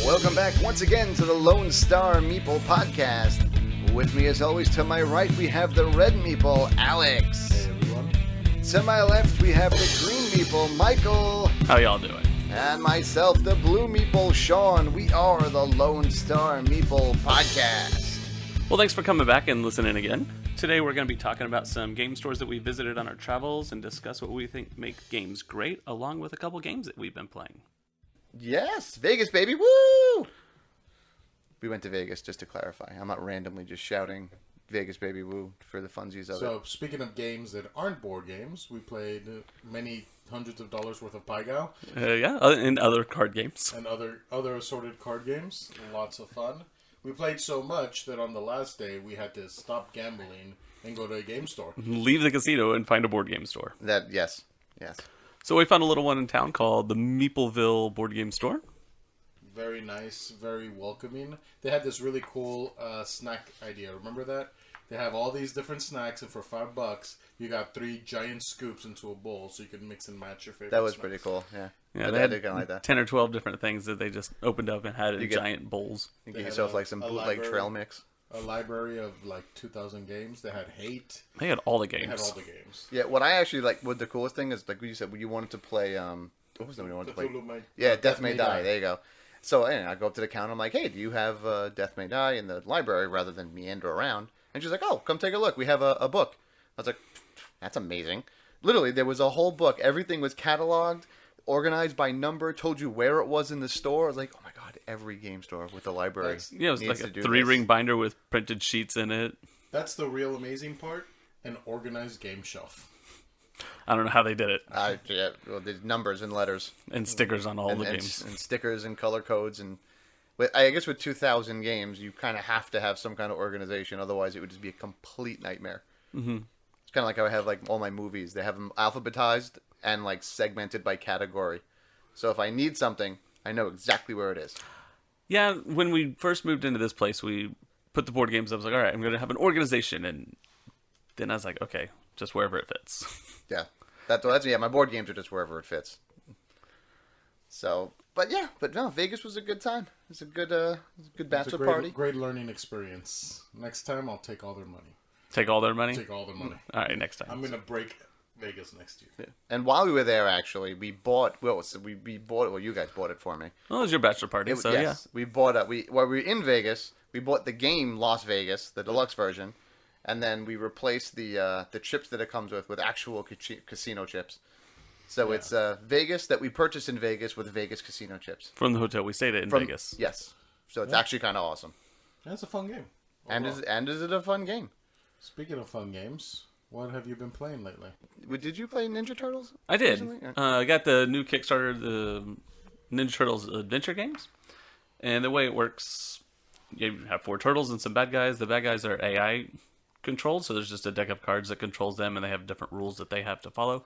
Welcome back once again to the Lone Star Meeple podcast. With me, as always, to my right, we have the red Meeple, Alex. Hey, everyone. To my left, we have the green Meeple, Michael. How y'all doing? And myself, the blue Meeple, Sean. We are the Lone Star Meeple podcast. Well, thanks for coming back and listening again. Today we're going to be talking about some game stores that we visited on our travels and discuss what we think make games great, along with a couple games that we've been playing. Yes, Vegas, baby, woo! We went to Vegas, just to clarify. I'm not randomly just shouting Vegas, baby, woo for the funsies of it. So, speaking of games that aren't board games, we played many hundreds of dollars worth of Pai-Gow. And other card games. And other assorted card games. Lots of fun. We played so much that on the last day, we had to stop gambling and go to a game store. Leave the casino and find a board game store. Yes. So we found a little one in town called the Meepleville Board Game Store. Very nice, very welcoming. They had this really cool snack idea. Remember that? They have all these different snacks, and for $5, you got 3 giant scoops into a bowl, so you can mix and match your favorite. That was snacks. pretty cool. Yeah, they had kind of like that. 10 or 12 different things that they just opened up and had in giant bowls. You get yourself like some bootleg trail mix. A library of like 2,000 games. They had Hate. They had all the games. Yeah, what I actually like, what the coolest thing is, like you said, when you wanted to play, what was the one you wanted to play? Death May Die. There you go. So I go up to the counter. I'm like, hey, do you have Death May Die in the library rather than meander around? And she's like, oh, come take a look. We have a book. I was like, that's amazing. Literally, there was a whole book. Everything was cataloged, organized by number, told you where it was in the store. I was like, oh my god, every game store with a library. It was like a 3-ring binder with printed sheets in it. That's the real amazing part. An organized game shelf. I don't know how they did it. There's numbers and letters. And stickers on all the games. And stickers and color codes. And I guess with 2,000 games, you kind of have to have some kind of organization. Otherwise, it would just be a complete nightmare. Mm-hmm. It's kind of like how I have like all my movies. They have them alphabetized and like segmented by category. So if I need something, I know exactly where it is. Yeah, when we first moved into this place, we put the board games up. I was like, all right, I'm going to have an organization. And then I was like, okay, just wherever it fits. Yeah, that's my board games are just wherever it fits. So, but no, Vegas was a good time. It was a good bachelor party. Great learning experience. Next time, I'll take all their money. Take all their money? Take all their money. All right, next time. I'm gonna break Vegas next year. Yeah. And while we were there, actually, we bought. Well, you guys bought it for me. Well, it was your bachelor party, yes. We bought it. While we were in Vegas, we bought the game Las Vegas, the deluxe version. And then we replaced the chips that it comes with actual casino chips. So it's Vegas that we purchased in Vegas with Vegas casino chips. From the hotel we stayed at in Vegas. Yes. So it's actually kind of awesome. That's a fun game. And is it a fun game? Speaking of fun games, what have you been playing lately? Did you play Ninja Turtles? I did. I got the new Kickstarter, the Ninja Turtles Adventure Games. And the way it works, you have 4 turtles and some bad guys. The bad guys are AI controlled, so there's just a deck of cards that controls them, and they have different rules that they have to follow.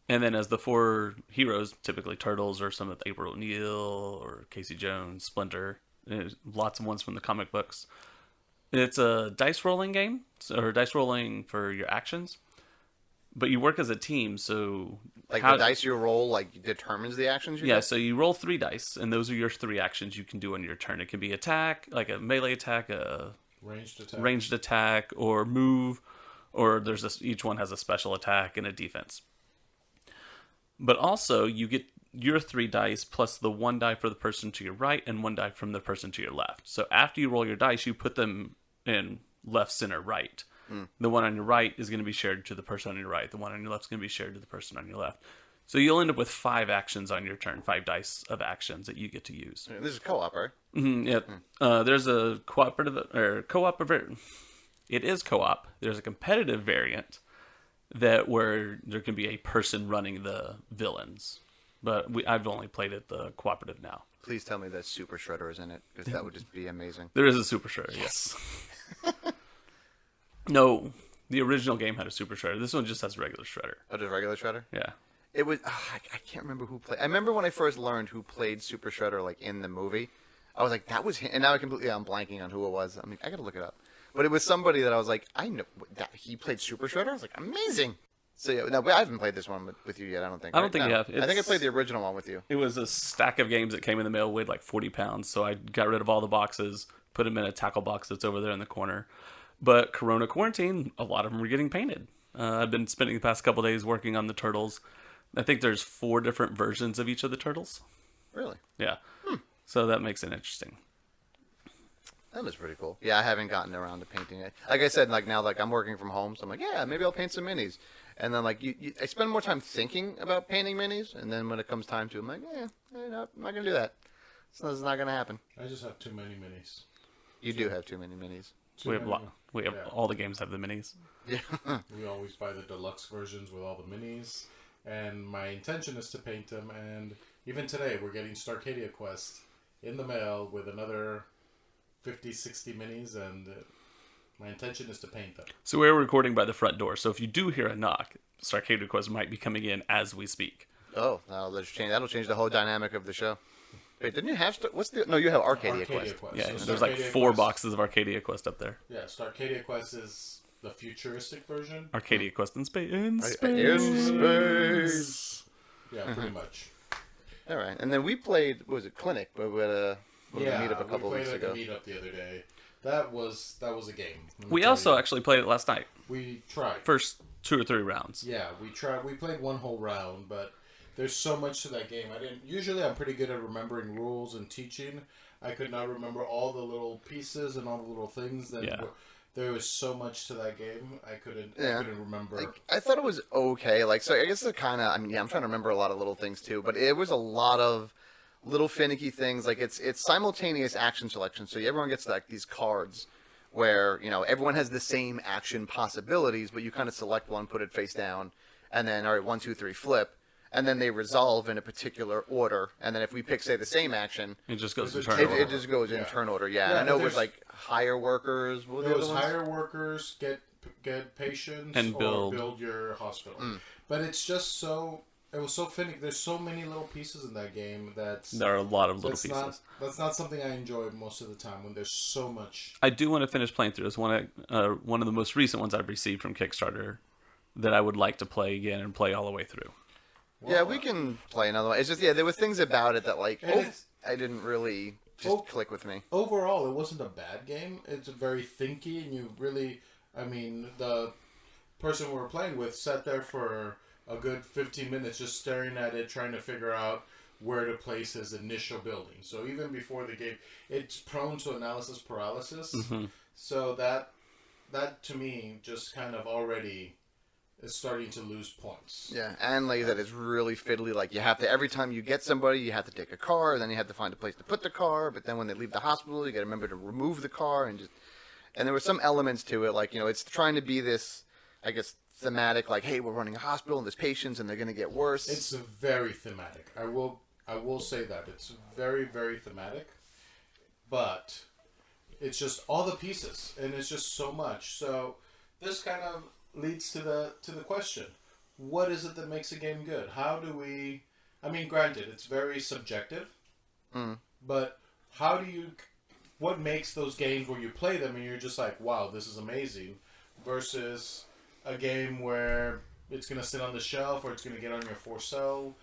And then as the 4 heroes, typically turtles or some of April O'Neil or Casey Jones, Splinter, lots of ones from the comic books. It's a dice rolling game, or dice rolling for your actions, but you work as a team. So the dice you roll determines the actions you do? So you roll 3 dice, and those are your 3 actions you can do on your turn. It can be attack, like a melee attack, a ranged attack, or move, or each one has a special attack and a defense. But also, you get your 3 dice plus the 1 die for the person to your right and 1 die from the person to your left. So after you roll your dice, you put them in left, center, right. The one on your right is going to be shared to the person on your right. The one on your left is going to be shared to the person on your left. So you'll end up with 5 actions on your turn, 5 dice of actions that you get to use. This is co-op, right? Mm-hmm, yeah. There's a co-op. It is co-op. There's a competitive variant where there can be a person running the villains. But I've only played it the cooperative now. Please tell me that Super Shredder is in it, because that would just be amazing. There is a Super Shredder, yes. No, the original game had a Super Shredder. This one just has regular Shredder. Oh, just regular Shredder? Yeah. It was. I can't remember who played. I remember when I first learned who played Super Shredder, in the movie. I was like, that was him. And now I'm blanking on who it was. I gotta look it up. But it was somebody that I was like, I know that he played Super Shredder. I was like, amazing. So yeah, no, I haven't played this one with you yet. I don't think. I don't think you have. I think I played the original one with you. It was a stack of games that came in the mail, weighed like 40 pounds. So I got rid of all the boxes, put them in a tackle box that's over there in the corner. But Corona quarantine, a lot of them were getting painted. I've been spending the past couple days working on the turtles. I think there's 4 different versions of each of the turtles. Really? Yeah. So that makes it interesting. That was pretty cool. Yeah, I haven't gotten around to painting it. Like I said, like now, like I'm working from home, so I'm like, yeah, maybe I'll paint some minis. And then like I spend more time thinking about painting minis, and then when it comes time to, I'm like, yeah, I'm not gonna do that. So it's not gonna happen. I just have too many minis. You do have too many minis. We have all the games have the minis. Yeah. We always buy the deluxe versions with all the minis, and my intention is to paint them. And even today, we're getting Starcadia Quest in the mail with another 50, 60 minis, and my intention is to paint them. So we're recording by the front door. So if you do hear a knock, Starcade Quest might be coming in as we speak. Oh, that'll change the whole dynamic of the show. Wait, didn't you have No, you have Arcadia Quest. Yeah, So there's like Starcadia 4 Quest, boxes of Arcadia Quest up there. Yeah, Starcadia Quest is the futuristic version. Arcadia Quest in space. In space. Yeah, pretty much. All right, and then we played. What was it, Clinic? But we had a meetup a couple we weeks played ago. at the meetup the other day. That was a game. We also actually played it last night. We tried. First 2 or 3 rounds. Yeah, we tried. We played one whole round, but there's so much to that game. Usually I'm pretty good at remembering rules and teaching. I could not remember all the little pieces and all the little things that there was so much to that game. I couldn't remember. Like, I thought it was okay. Like, so I guess it kind of. I mean, yeah, I'm trying to remember a lot of little things too, but it was a lot of little finicky things. Like it's simultaneous action selection, so everyone gets like these cards where everyone has the same action possibilities, but you kind of select one, put it face down, and then all right, 1, 2, 3, flip. And then they resolve in a particular order. And then if we pick, say, the same action... It just goes in turn order. It just goes in turn order, yeah. And I know it was like hire workers. It was hire workers, get patients, and build your hospital. But it's just so... It was so finicky. There's so many little pieces in that game there are a lot of little pieces. That's not something I enjoy most of the time when there's so much. I do want to finish playing through. It's one of the most recent ones I've received from Kickstarter that I would like to play again and play all the way through. Well, yeah, we can play another one. It's just, there were things about it that, like, I didn't really just click with me. Overall, it wasn't a bad game. It's very thinky, and you really, the person we were playing with sat there for a good 15 minutes just staring at it, trying to figure out where to place his initial building. So even before the game, it's prone to analysis paralysis. Mm-hmm. So that to me just kind of already is starting to lose points. Yeah, and like that, it's really fiddly. Like you have to, every time you get somebody, you have to take a car, and then you have to find a place to put the car. But then when they leave the hospital, you got to remember to remove the car, and there were some elements to it, like it's trying to be this, I guess, thematic. Like, hey, we're running a hospital, and there's patients, and they're going to get worse. It's very thematic. I will say that it's very, very thematic, but it's just all the pieces, and it's just so much. So this kind of leads to the question: what is it that makes a game good? How do we? I mean, granted, it's very subjective, but how do you? What makes those games where you play them and you're just like, wow, this is amazing, versus a game where it's gonna sit on the shelf or it's gonna get on your for sale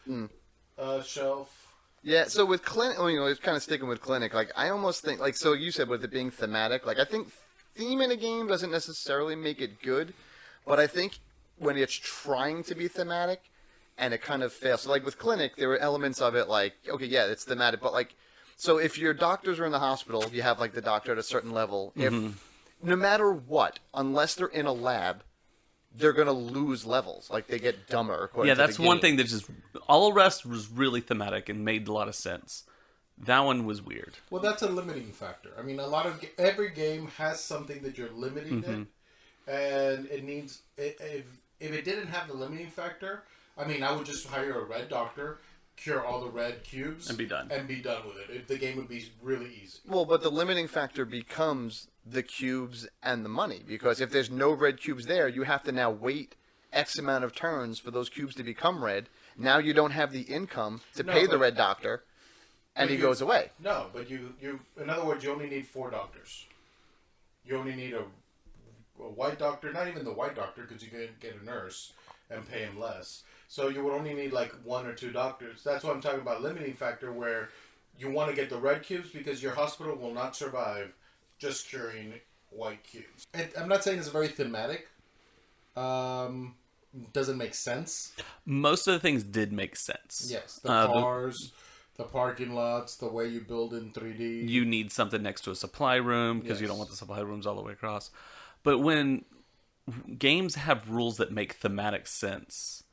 shelf? Yeah, so with Clinic, it's kind of sticking with Clinic. Like, I almost think, like, so you said with it being thematic, like, I think theme in a game doesn't necessarily make it good. But I think when it's trying to be thematic and it kind of fails. So, like, with Clinic, there were elements of it like, okay, yeah, it's thematic. But, like, so if your doctors are in the hospital, you have, like, the doctor at a certain level. Mm-hmm. If, no matter what, unless they're in a lab, they're going to lose levels. Like, they get dumber. Yeah, that's one thing that just... All the rest was really thematic and made a lot of sense. That one was weird. Well, that's a limiting factor. I mean, every game has something that you're limiting it. And it needs, if it didn't have the limiting factor, I mean, I would just hire a red doctor, cure all the red cubes, and be done with it. The game would be really easy. Well, but the limiting factor becomes the cubes and the money, because if there's no red cubes there, you have to now wait X amount of turns for those cubes to become red. Now you don't have the income to pay the red doctor, and he goes away. No, but you, in other words, you only need 4 doctors. You only need a white doctor, not even the white doctor, because you can get a nurse, and pay him less. So you would only need like 1 or 2 doctors. That's what I'm talking about, limiting factor, where you want to get the red cubes because your hospital will not survive just curing white cubes. I'm not saying it's very thematic. Doesn't make sense. Most of the things did make sense. Yes, the cars, the parking lots, the way you build in 3D. You need something next to a supply room because you don't want the supply rooms all the way across. But when games have rules that make thematic sense,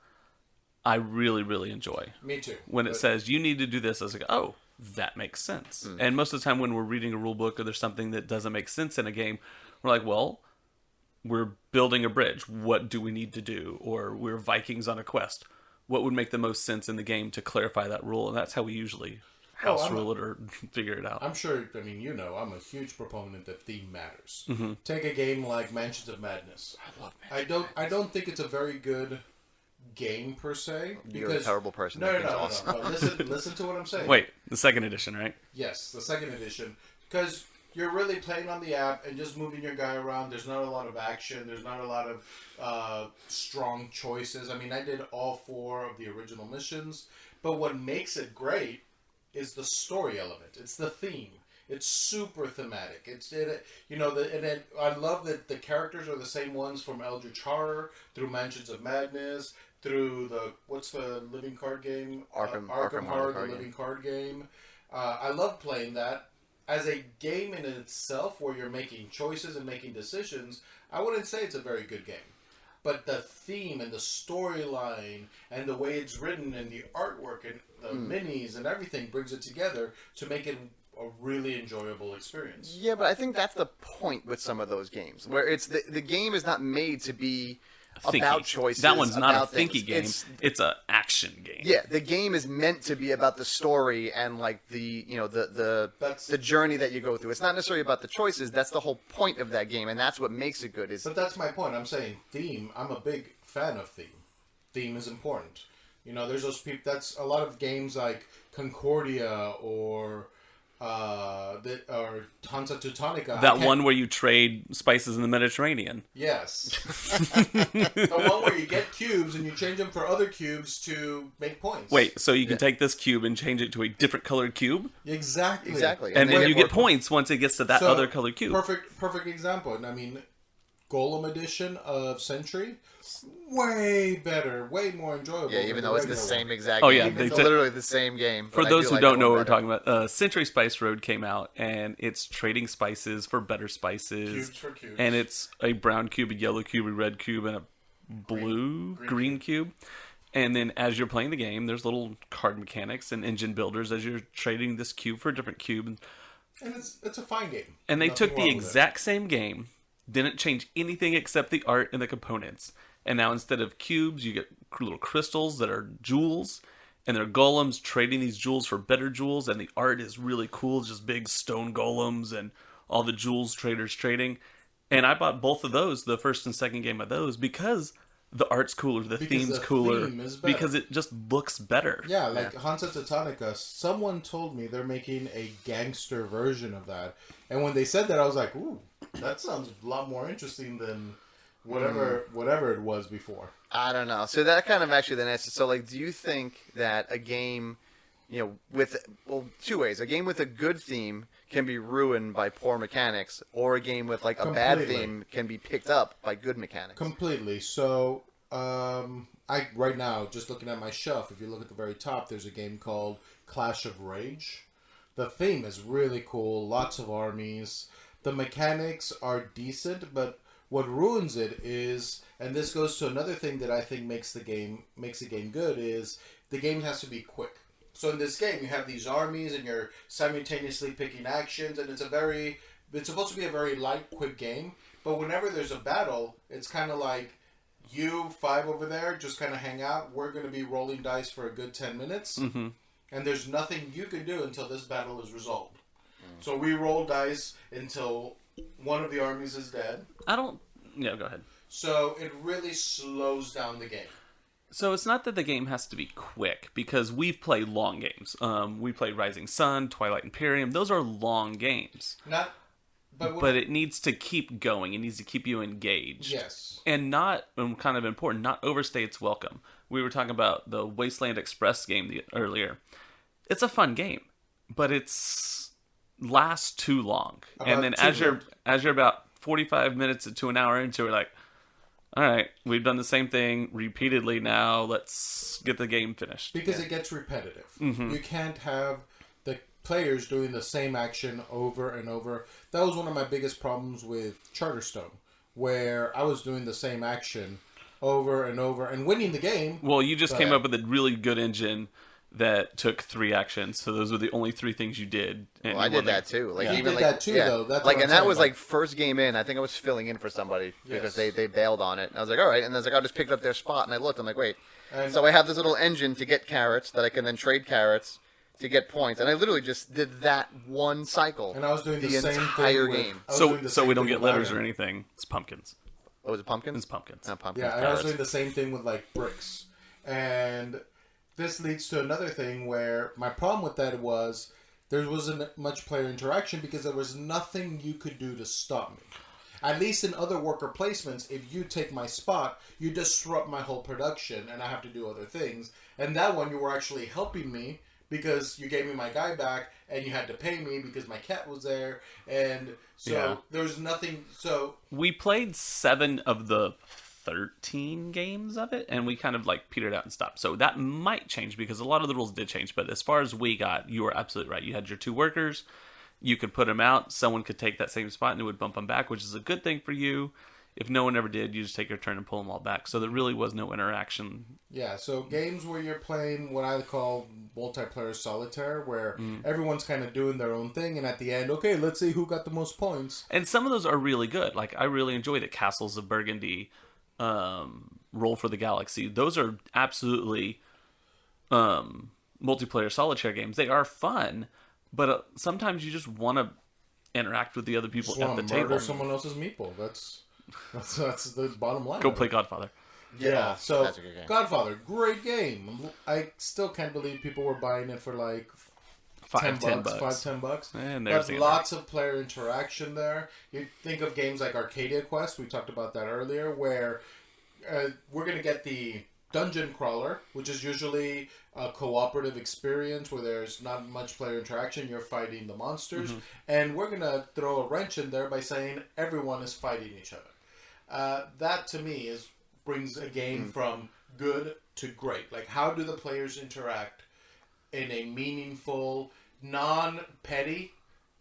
I really, really enjoy. Me too. When it says, you need to do this, I was like, oh, that makes sense. And most of the time when we're reading a rule book or there's something that doesn't make sense in a game, we're like, well, we're building a bridge. What do we need to do? Or we're Vikings on a quest. What would make the most sense in the game to clarify that rule? And that's how we usually rule it or figure it out. I'm sure, I mean, I'm a huge proponent that theme matters. Take a game like Mansions of Madness. I love Mansions I don't think it's a very good game per se. Because, you're a terrible person. No. Listen to what I'm saying. Wait, the second edition, right? Yes, the second edition. Because you're really playing on the app and just moving your guy around. There's not a lot of action. There's not a lot of strong choices. I mean, I did all 4 of the original missions. But what makes it great is the story element. It's the theme. It's super thematic. I love that the characters are the same ones from Eldritch Horror through Mansions of Madness through what's the living card game? Arkham Horror, the living card game. I love playing that. As a game in itself where you're making choices and making decisions, I wouldn't say it's a very good game. But the theme and the storyline and the way it's written and the artwork and the minis and everything brings it together to make it a really enjoyable experience. Yeah, but I think that's the point with some of those games, where it's the game is not made to be about choices. That one's not a thinky things. game. It's an action game. Yeah, the game is meant to be about the story and like the journey that you go through. It's not necessarily about the choices. That's the whole point of that game, and that's what makes it good. But that's my point. I'm saying theme. I'm a big fan of theme. Theme is important. There's those people. That's a lot of games like Concordia or Hansa Teutonica. That one where you trade spices in the Mediterranean. Yes. The one where you get cubes and you change them for other cubes to make points. Wait, so you can take this cube and change it to a different colored cube? Exactly. And then you get points once it gets to that other colored cube. Perfect example. I mean, Golem edition of Century, way better, way more enjoyable. Yeah, even though it's the same exact game. It's literally the same game. For those who don't know what we're talking about, Century Spice Road came out, and it's trading spices for better spices. Cubes for cubes. And it's a brown cube, a yellow cube, a red cube, and a green cube. And then as you're playing the game, there's little card mechanics and engine builders as you're trading this cube for a different cube. And it's a fine game. And they took the exact same game, didn't change anything except the art and the components. And now instead of cubes, you get little crystals that are jewels. And they're golems trading these jewels for better jewels. And the art is really cool. Just big stone golems and all the jewels traders trading. And I bought both of those, the first and second game of those, because the art's cooler, the theme's cooler, because it just looks better. Yeah, like Hansa Teutonica, someone told me they're making a gangster version of that. And when they said that, I was like, ooh, that sounds a lot more interesting than whatever it was before. I don't know. So that kind of actually then answers. So, like, do you think that a game, with, two ways. A game with a good theme can be ruined by poor mechanics, or a game with, like, a bad theme can be picked up by good mechanics? Completely. So, right now, just looking at my shelf, if you look at the very top, there's a game called Clash of Rage. The theme is really cool. Lots of armies. The mechanics are decent, but what ruins it is, and this goes to another thing that I think makes a game good, is the game has to be quick. So in this game, you have these armies, and you're simultaneously picking actions, and it's supposed to be a very light, quick game. But whenever there's a battle, it's kind of like, you 5 over there, just kind of hang out. We're going to be rolling dice for a good 10 minutes, and there's nothing you can do until this battle is resolved. So we roll dice until one of the armies is dead. Yeah, go ahead. So it really slows down the game. So it's not that the game has to be quick, because we've played long games. We played Rising Sun, Twilight Imperium. Those are long games. but it needs to keep going. It needs to keep you engaged. Yes. And kind of important, not overstay its welcome. We were talking about the Wasteland Express game earlier. It's a fun game, but it's lasts too long. And then as you're about 45 minutes to an hour into it, like, all right, we've done the same thing repeatedly now. Let's get the game finished. Because it gets repetitive. You can't have the players doing the same action over and over. That was one of my biggest problems with Charterstone, where I was doing the same action over and over and winning the game. Well, you just came up with a really good engine that took 3 actions, so those were the only 3 things you did. And I did that too. Like, you did that too, though. That's like, and that was like first game in. I think I was filling in for somebody because they bailed on it. And I was like, all right. And I was like, I just picked up their spot, and I looked. I'm like, wait. And so I have this little engine to get carrots that I can then trade carrots to get points, and I literally just did that one cycle. And I was doing the same entire thing game. So we don't get letters or anything. It's pumpkins. Oh, was it pumpkins? It's pumpkins. Pumpkins. Yeah, and I was doing the same thing with like bricks, and this leads to another thing where my problem with that was there wasn't much player interaction because there was nothing you could do to stop me. At least in other worker placements, if you take my spot, you disrupt my whole production and I have to do other things. And that one, you were actually helping me because you gave me my guy back and you had to pay me because my cat was there. And so there was nothing. So we played 7 of the 13 games of it, and we kind of like petered out and stopped. So that might change because a lot of the rules did change. But as far as we got, you were absolutely right. You had your 2 workers. You could put them out. Someone could take that same spot and it would bump them back, which is a good thing for you. If no one ever did, you just take your turn and pull them all back. So there really was no interaction. Yeah, so games where you're playing what I call multiplayer solitaire, where everyone's kind of doing their own thing, and at the end, okay, let's see who got the most points. And some of those are really good. Like, I really enjoy the Castles of Burgundy, Roll for the Galaxy. Those are absolutely multiplayer solitaire games. They are fun, but sometimes you just want to interact with the other people at the table. Murder someone else's meeple. That's the bottom line. Go play Godfather. Yeah, so Godfather, great game. I still can't believe people were buying it for like $10. $5-10. And there's lots of player interaction there. You think of games like Arcadia Quest. We talked about that earlier, where we're going to get the Dungeon Crawler, which is usually a cooperative experience where there's not much player interaction. You're fighting the monsters. And we're going to throw a wrench in there by saying everyone is fighting each other. That, to me, brings a game from good to great. Like, how do the players interact in a meaningful, non-petty?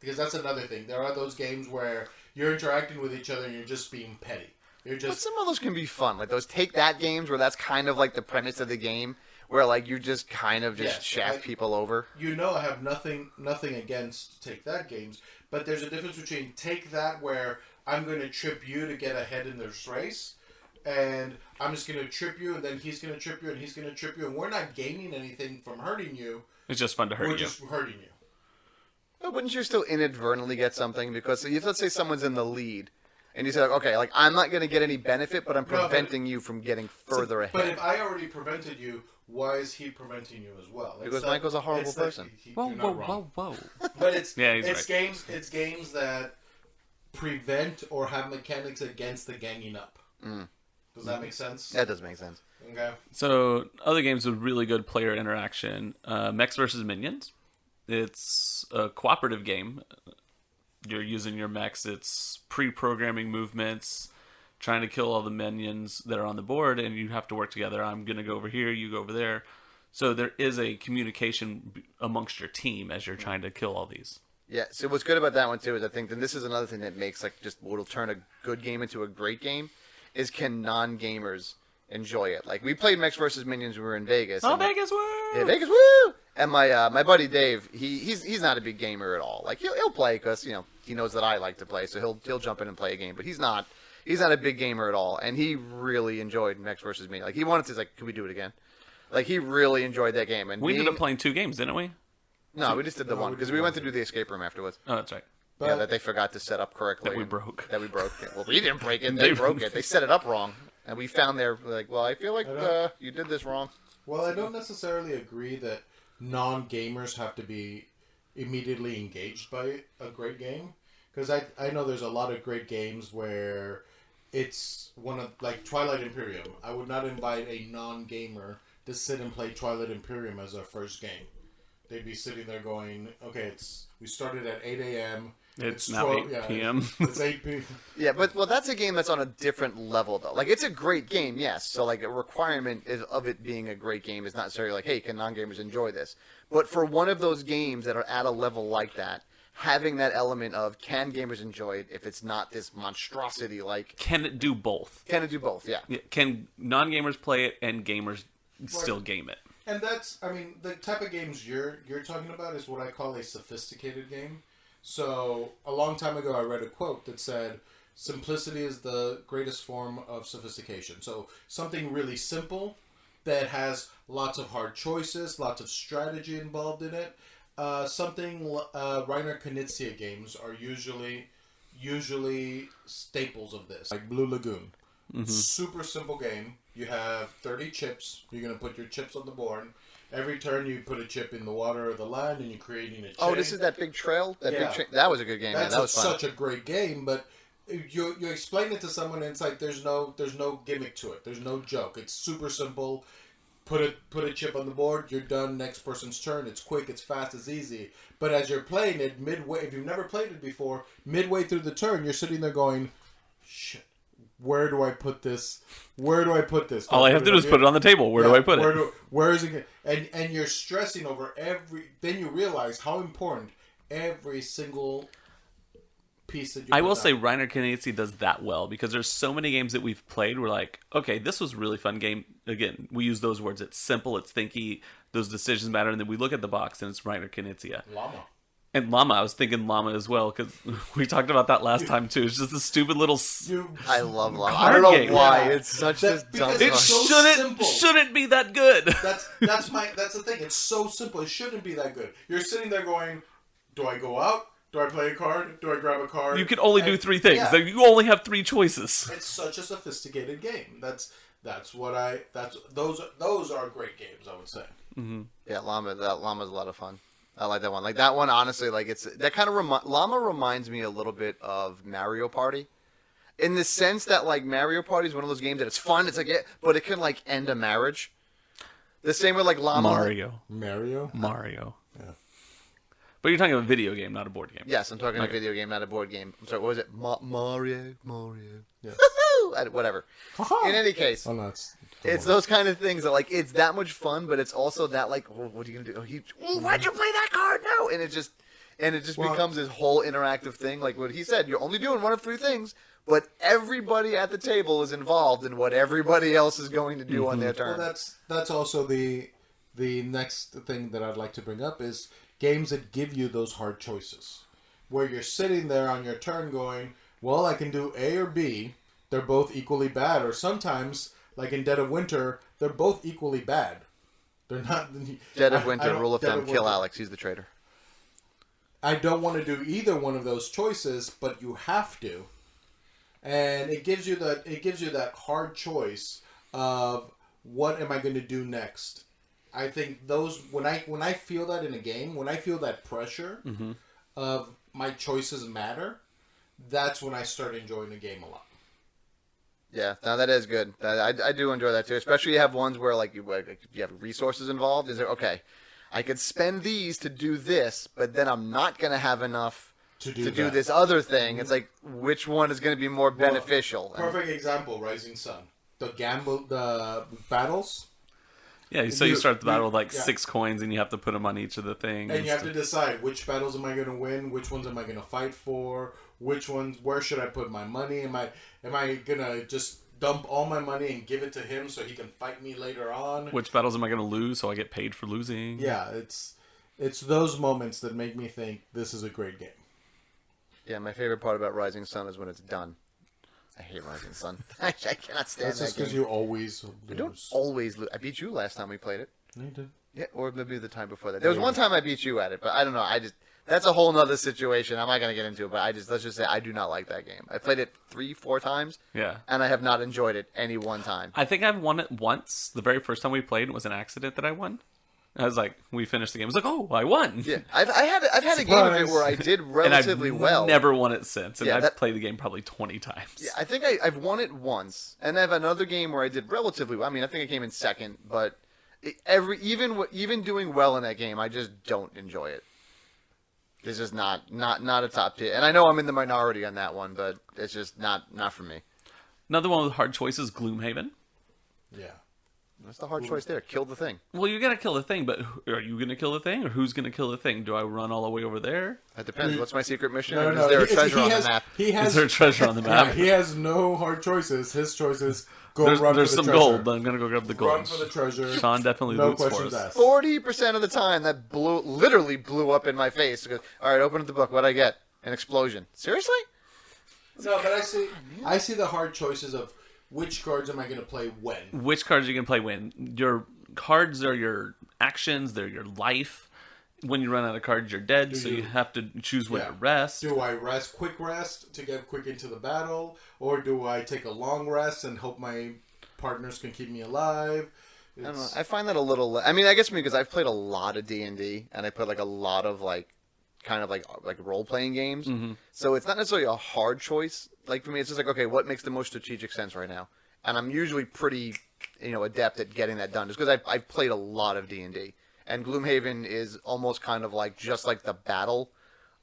Because that's another thing. There are those games where you're interacting with each other and you're just being petty. But some of those can be fun. Like those take that games where that's kind of like the premise of the game, where like you just kind of shaft people over. You know, I have nothing against take that games, but there's a difference between take that where I'm going to trip you to get ahead in this race, and I'm just going to trip you, and then he's going to trip you, and he's going to trip you, and we're not gaining anything from hurting you. It's just fun to hurt you. We're just hurting you. But wouldn't you still inadvertently get something? Because if, let's say someone's in the lead, and you say, like, okay, like I'm not going to get any benefit, but I'm preventing you from getting further ahead. But if I already prevented you, why is he preventing you as well? Because Michael's a horrible person. Whoa. But it's right. games that prevent or have mechanics against the ganging up. Does that make sense? That does make sense. Okay. So other games with really good player interaction, Mechs vs. Minions. It's a cooperative game. You're using your mechs. It's pre-programming movements, trying to kill all the minions that are on the board, and you have to work together. I'm going to go over here, you go over there. So there is a communication amongst your team as you're trying to kill all these. Yeah, so what's good about that one, too, is I think, and this is another thing that makes, like, just what'll turn a good game into a great game, is can non-gamers enjoy it. Like, we played Mechs vs. Minions when we were in Vegas. Oh, Vegas, woo! Yeah, Vegas, woo! And my buddy Dave, he's not a big gamer at all. Like, he'll play because, you know, he knows that I like to play, so he'll jump in and play a game. But he's not a big gamer at all, and he really enjoyed Mechs vs. Minions. Like, he wanted to, like, can we do it again? Like, he really enjoyed that game. And we ended up playing 2 games, didn't we? No, we just did the one, because we went to do the escape room afterwards. Oh, that's right. Yeah, that they forgot to set up correctly. That we broke. Yeah, well, we didn't break it. They broke it. They set it up wrong. And we found there, like, well, I feel like you did this wrong. Well, I don't necessarily agree that non-gamers have to be immediately engaged by a great game. because I know there's a lot of great games where it's one of, like, Twilight Imperium. I would not invite a non-gamer to sit and play Twilight Imperium as their first game. They'd be sitting there going, okay, we started at 8 a.m. It's now 8 p.m. It's 8 p.m. Yeah, but that's a game that's on a different level, though. Like, it's a great game, yes. So, like, a requirement of it being a great game is not necessarily like, hey, can non-gamers enjoy this? But for one of those games that are at a level like that, having that element of, can gamers enjoy it if it's not this monstrosity like... Can it do both? Can it do both, yeah. Can non-gamers play it and gamers still game it? And that's, I mean, the type of games you're talking about is what I call a sophisticated game. So, a long time ago, I read a quote that said, simplicity is the greatest form of sophistication. So, something really simple that has lots of hard choices, lots of strategy involved in it. Something Reiner Knizia games are usually staples of this, like Blue Lagoon. Mm-hmm. Super simple game. You have 30 chips. You're going to put your chips on the board. Every turn you put a chip in the water or the land, and you're creating a chain. Oh, this is that big trail? That was a good game. That was fun. Such a great game, but you explain it to someone, and it's like there's no gimmick to it. There's no joke. It's super simple. Put a chip on the board. You're done. Next person's turn. It's quick. It's fast. It's easy. But as you're playing it midway, if you've never played it before, midway through the turn, you're sitting there going, "Shit, where do I put this? Where do I put this? All I have to do is put it on the table. Where do I put it? Where is it? And you're stressing over every. Then you realize how important every single piece that you. I will say Reiner Knizia does that well because there's so many games that we've played. We're like, okay, this was a really fun game. Again, we use those words. It's simple. It's thinky. Those decisions matter. And then we look at the box and it's Reiner Knizia. Llama. And Llama, I was thinking Llama as well, because we talked about that last time, too. It's just a stupid little I love Llama. I don't know why. Yeah. It's such a dumb It shouldn't be that good. That's the thing. It's so simple. It shouldn't be that good. You're sitting there going, do I go out? Do I play a card? Do I grab a card? You can only do 3 things. Yeah. You only have 3 choices. It's such a sophisticated game. Those are great games, I would say. Mm-hmm. Yeah, Llama's a lot of fun. I like that one. Like that one, honestly, like it's that kind of Llama reminds me a little bit of Mario Party, in the sense that like Mario Party is one of those games that it's fun. It's like but it can like end a marriage. The same with like Llama. Mario. Yeah. But you're talking about a video game, not a board game. Yes, I'm talking a video game, not a board game. I'm sorry. What was it? Mario. Yeah. Whatever. In any case. Oh, no, it's those kind of things that, like, it's that much fun, but it's also that, like, what are you going to do? Why'd you play that card? No! And it just becomes this whole interactive thing. Like what he said, you're only doing one of 3 things, but everybody at the table is involved in what everybody else is going to do on their turn. Well, that's also the next thing that I'd like to bring up is games that give you those hard choices. Where you're sitting there on your turn going, well, I can do A or B. They're both equally bad. Or sometimes, like in Dead of Winter, they're both equally bad. They're not... Dead of Winter, rule of thumb, kill Alex. He's the traitor. I don't want to do either one of those choices, but you have to. And it gives you that hard choice of what am I going to do next. I think those when I feel that in a game, when I feel that pressure of my choices matter, that's when I start enjoying the game a lot. Yeah, no, that is good. I do enjoy that too, especially you have ones where like you have resources involved. Is there okay? I could spend these to do this, but then I'm not going to have enough to do this other thing. It's like which one is going to be more beneficial? Perfect example: Rising Sun. The battles. Yeah, so you start the battle with like 6 coins, and you have to put them on each of the things. And you have to decide which battles am I going to win, which ones am I going to fight for, which ones, where should I put my money? Am I going to just dump all my money and give it to him so he can fight me later on? Which battles am I going to lose so I get paid for losing? Yeah, it's those moments that make me think this is a great game. Yeah, my favorite part about Rising Sun is when it's done. I hate Rising Sun. I cannot stand that game. That's just because you always lose. I don't always lose. I beat you last time we played it. No, you did. Yeah, or maybe the time before that. There was one time I beat you at it, but I don't know. That's a whole nother situation. I'm not going to get into it, but let's just say I do not like that game. I played it 3-4 times. Yeah. And I have not enjoyed it any one time. I think I've won it once. The very first time we played, it was an accident that I won. I was like, we finished the game. I was like, oh, I won. Yeah, I've had a game of it where I did relatively well. And I've never won it since, and I've played the game probably 20 times. Yeah, I think I've won it once, and I have another game where I did relatively well. I mean, I think I came in second, but even doing well in that game, I just don't enjoy it. It's just not a top tier. And I know I'm in the minority on that one, but it's just not for me. Another one with hard choices, Gloomhaven. Yeah. That's the hard choice there. Kill the thing. Well, you gotta kill the thing, but are you gonna kill the thing, or who's gonna kill the thing? Do I run all the way over there? That depends. What's my secret mission? No. Is there a treasure on the map? Is there a treasure on the map? Yeah, he has no hard choices. His choices go There's run for the some treasure. gold. I'm gonna go grab the gold. Run for the treasure. Sean definitely No loots for questions us. asked. 40% of the time, that literally blew up in my face. All right, open up the book. What'd I get? An explosion. Seriously? No, but I see the hard choices of which cards am I going to play when. Which cards are you gonna play when? Your cards are your actions. They're your life. When you run out of cards, you're dead. So you have to choose when to rest. Do I quick rest to get quick into the battle, or do I take a long rest and hope my partners can keep me alive? I don't know. I find that a little. I mean, I guess because I've played a lot of D&D, and I played like a lot of kind of like role playing games. Mm-hmm. So it's not necessarily a hard choice. Like for me, it's just like, okay, what makes the most strategic sense right now? And I'm usually pretty, adept at getting that done, just because I've played a lot of D&D. And Gloomhaven is almost kind of like just like the battle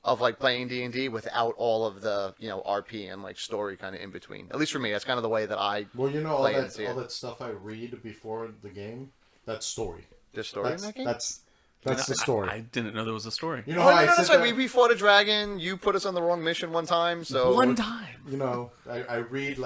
of like playing D&D without all of the RP and like story kind of in between. At least for me, that's kind of the way that I all that stuff I read before the game. That's story. There's story in that game. That's the story. I didn't know there was a story. You know how that's right. We fought a dragon. You put us on the wrong mission one time. So one time. I read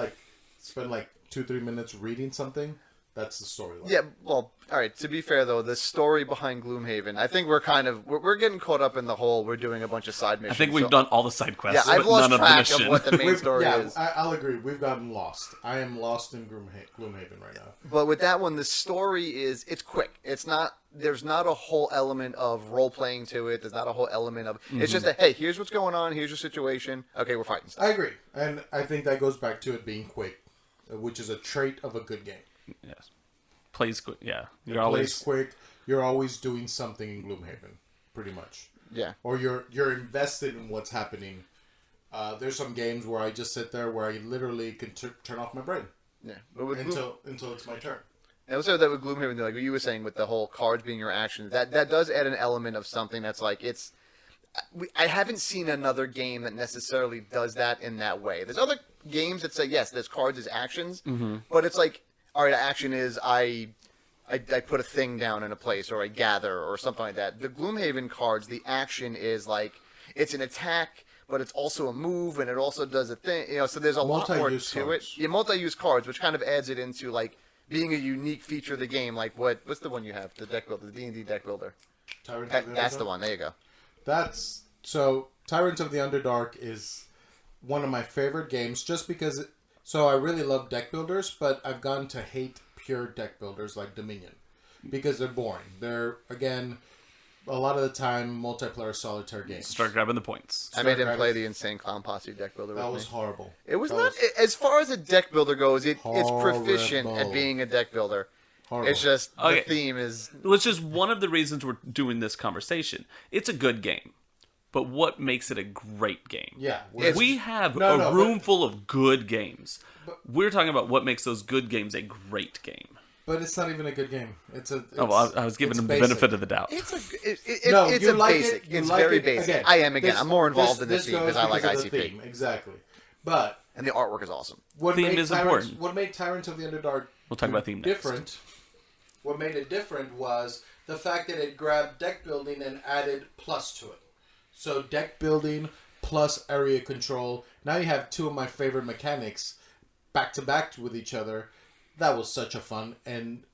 spend 2-3 minutes reading something. That's the storyline. Yeah, well, all right. To be fair, though, the story behind Gloomhaven, I think we're getting caught up in the whole. We're doing a bunch of side missions. I think we've done all the side quests. Yeah, I've lost none track of the mission. of what the main story is. I'll agree. We've gotten lost. I am lost in Gloomhaven right now. But with that one, the story it's quick. It's not. There's not a whole element of role playing to it. There's not a whole element of. It's just that hey, here's what's going on. Here's your situation. Okay, we're fighting stuff. I agree, and I think that goes back to it being quick, which is a trait of a good game. Yes. Plays quick, yeah. Plays quick. You're always doing something in Gloomhaven, pretty much. Yeah. Or you're invested in what's happening. There's some games where I just sit there where I literally can turn off my brain. Yeah. Until it's my turn. And also that with Gloomhaven, like what you were saying with the whole cards being your actions, that does add an element of something that's like I haven't seen another game that necessarily does that in that way. There's other games that say yes, there's cards as actions, but it's like. All right, action is I put a thing down in a place, or I gather, or something like that. The Gloomhaven cards, the action is like it's an attack, but it's also a move, and it also does a thing. So there's a lot more to it. Yeah, multi-use cards, which kind of adds it into like being a unique feature of the game. Like what's the one you have? The deck builder, the D&D deck builder. That's the one. There you go. Tyrants of the Underdark is one of my favorite games, just because. So I really love deck builders, but I've gotten to hate pure deck builders like Dominion because they're boring. They're, again, a lot of the time multiplayer solitaire games. Start grabbing the points. I made him play the Insane Clown Posse deck builder. That was horrible. It was not as far as a deck builder goes. It's proficient at being a deck builder. Horrible. It's just the theme is. Which is one of the reasons we're doing this conversation. It's a good game. But what makes it a great game? Yeah. We have a room full of good games. We're talking about what makes those good games a great game. But it's not even a good game. I was giving them the benefit of the doubt. It's basic. It's very basic. Again, I am I'm more involved in this team because I like ICP. Exactly. And the artwork is awesome. Theme is important. What made Tyrants of the Underdark we'll talk about theme different? What made it different was the fact that it grabbed deck building and added plus to it. So deck building plus area control. Now you have two of my favorite mechanics back to back with each other. That was such a fun. And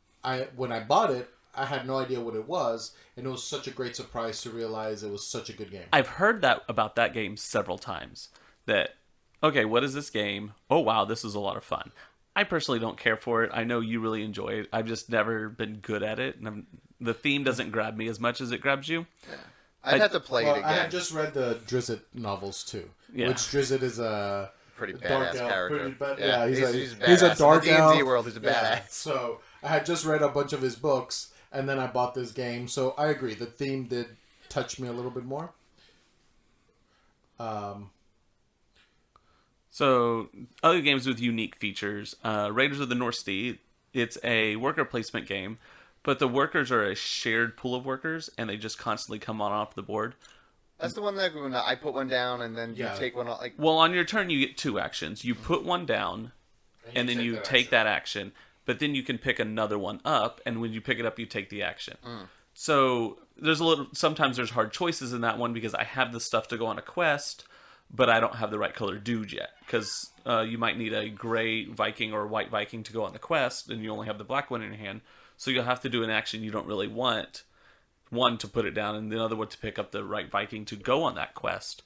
when I bought it, I had no idea what it was. And it was such a great surprise to realize it was such a good game. I've heard that about that game several times. That, okay, what is this game? Oh, wow, this is a lot of fun. I personally don't care for it. I know you really enjoy it. I've just never been good at it. And the theme doesn't grab me as much as it grabs you. Yeah. I'd have to play it again. I had just read the Drizzt novels too. Yeah. Which Drizzt is a pretty badass character. He's a dark elf. In the D&D world, he's a badass. So I had just read a bunch of his books, and then I bought this game. So I agree, the theme did touch me a little bit more. So, other games with unique features. Raiders of the North Sea, it's a worker placement game, but the workers are a shared pool of workers, and they just constantly come on off the board. That's the one that when I put one down, and then you take one off. Like... Well, on your turn, you get 2 actions. You put one down, and then you take that action. But then you can pick another one up, and when you pick it up, you take the action. So, sometimes there's hard choices in that one, because I have the stuff to go on a quest, but I don't have the right color dude yet, because you might need a gray Viking or a white Viking to go on the quest, and you only have the black one in your hand. So you'll have to do an action you don't really want. One, to put it down, and the other one to pick up the right Viking to go on that quest.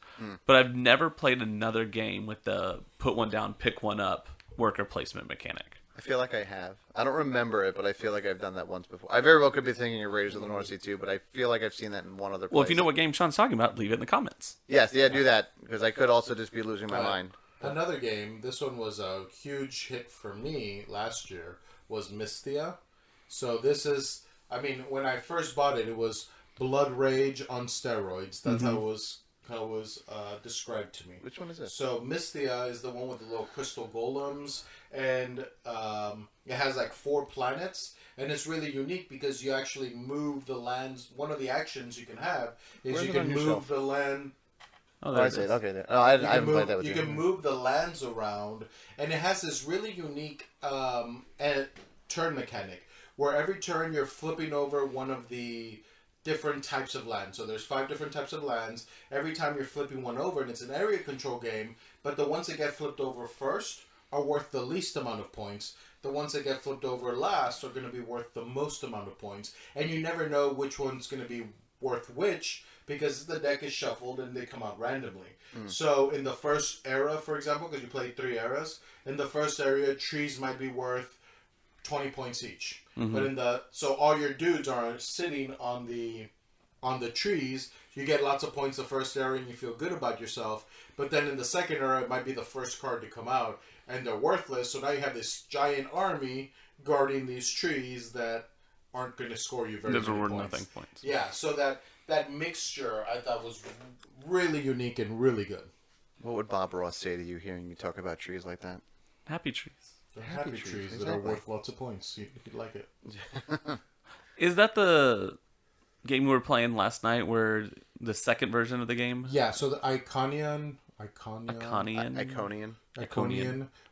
But I've never played another game with the put one down, pick one up worker placement mechanic. I feel like I have. I don't remember it, but I feel like I've done that once before. I very well could be thinking of Raiders of the North Sea too, but I feel like I've seen that in one other place. Well, if you know what game Sean's talking about, leave it in the comments. Yes, yeah, do that, because I could also just be losing my mind. Another game, this one was a huge hit for me last year, was Mystia. So this is, I mean, when I first bought it, it was Blood Rage on steroids. That's how it was described to me. Which one is this? So Mystia is the one with the little crystal golems, and it has like 4 planets, and it's really unique because you actually move the lands. One of the actions you can have is you can move the land. Oh, I see it. Okay, there. Oh, I haven't played that with you. You can move the lands around, and it has this really unique turn mechanic, where every turn you're flipping over one of the different types of lands. So there's 5 different types of lands. Every time you're flipping one over, and it's an area control game, but the ones that get flipped over first are worth the least amount of points. The ones that get flipped over last are going to be worth the most amount of points. And you never know which one's going to be worth which, because the deck is shuffled and they come out randomly. So in the first era, for example, because you played 3 eras, in the first area, trees might be worth 20 points each. But so all your dudes are sitting on the trees. You get lots of points the first area and you feel good about yourself. But then in the second era, it might be the first card to come out, and they're worthless. So now you have this giant army guarding these trees that aren't going to score you very many points. Nothing points. Yeah, so that mixture I thought was really unique and really good. What would Bob Ross say to you hearing you talk about trees like that? Happy trees. They're happy trees that are worth lots of points. You'd like it. Is that the game we were playing last night, where the second version of the game? Yeah, so the Iconian.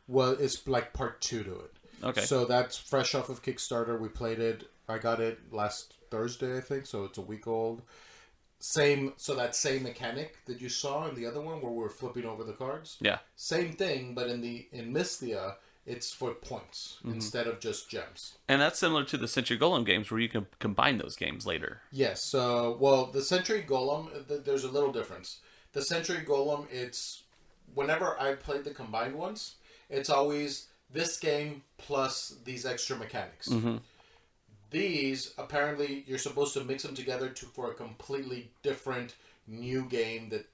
Well, it's like part 2 to it. Okay. So that's fresh off of Kickstarter. We played it. I got it last Thursday, I think. So it's a week old. So that same mechanic that you saw in the other one, where we're flipping over the cards. Yeah. Same thing, but in Mystia, it's for points instead of just gems. And that's similar to the Century Golem games, where you can combine those games later. Yes. Well, the Century Golem, there's a little difference. The Century Golem, it's whenever I played the combined ones, it's always this game plus these extra mechanics. These, apparently, you're supposed to mix them together for a completely different new game that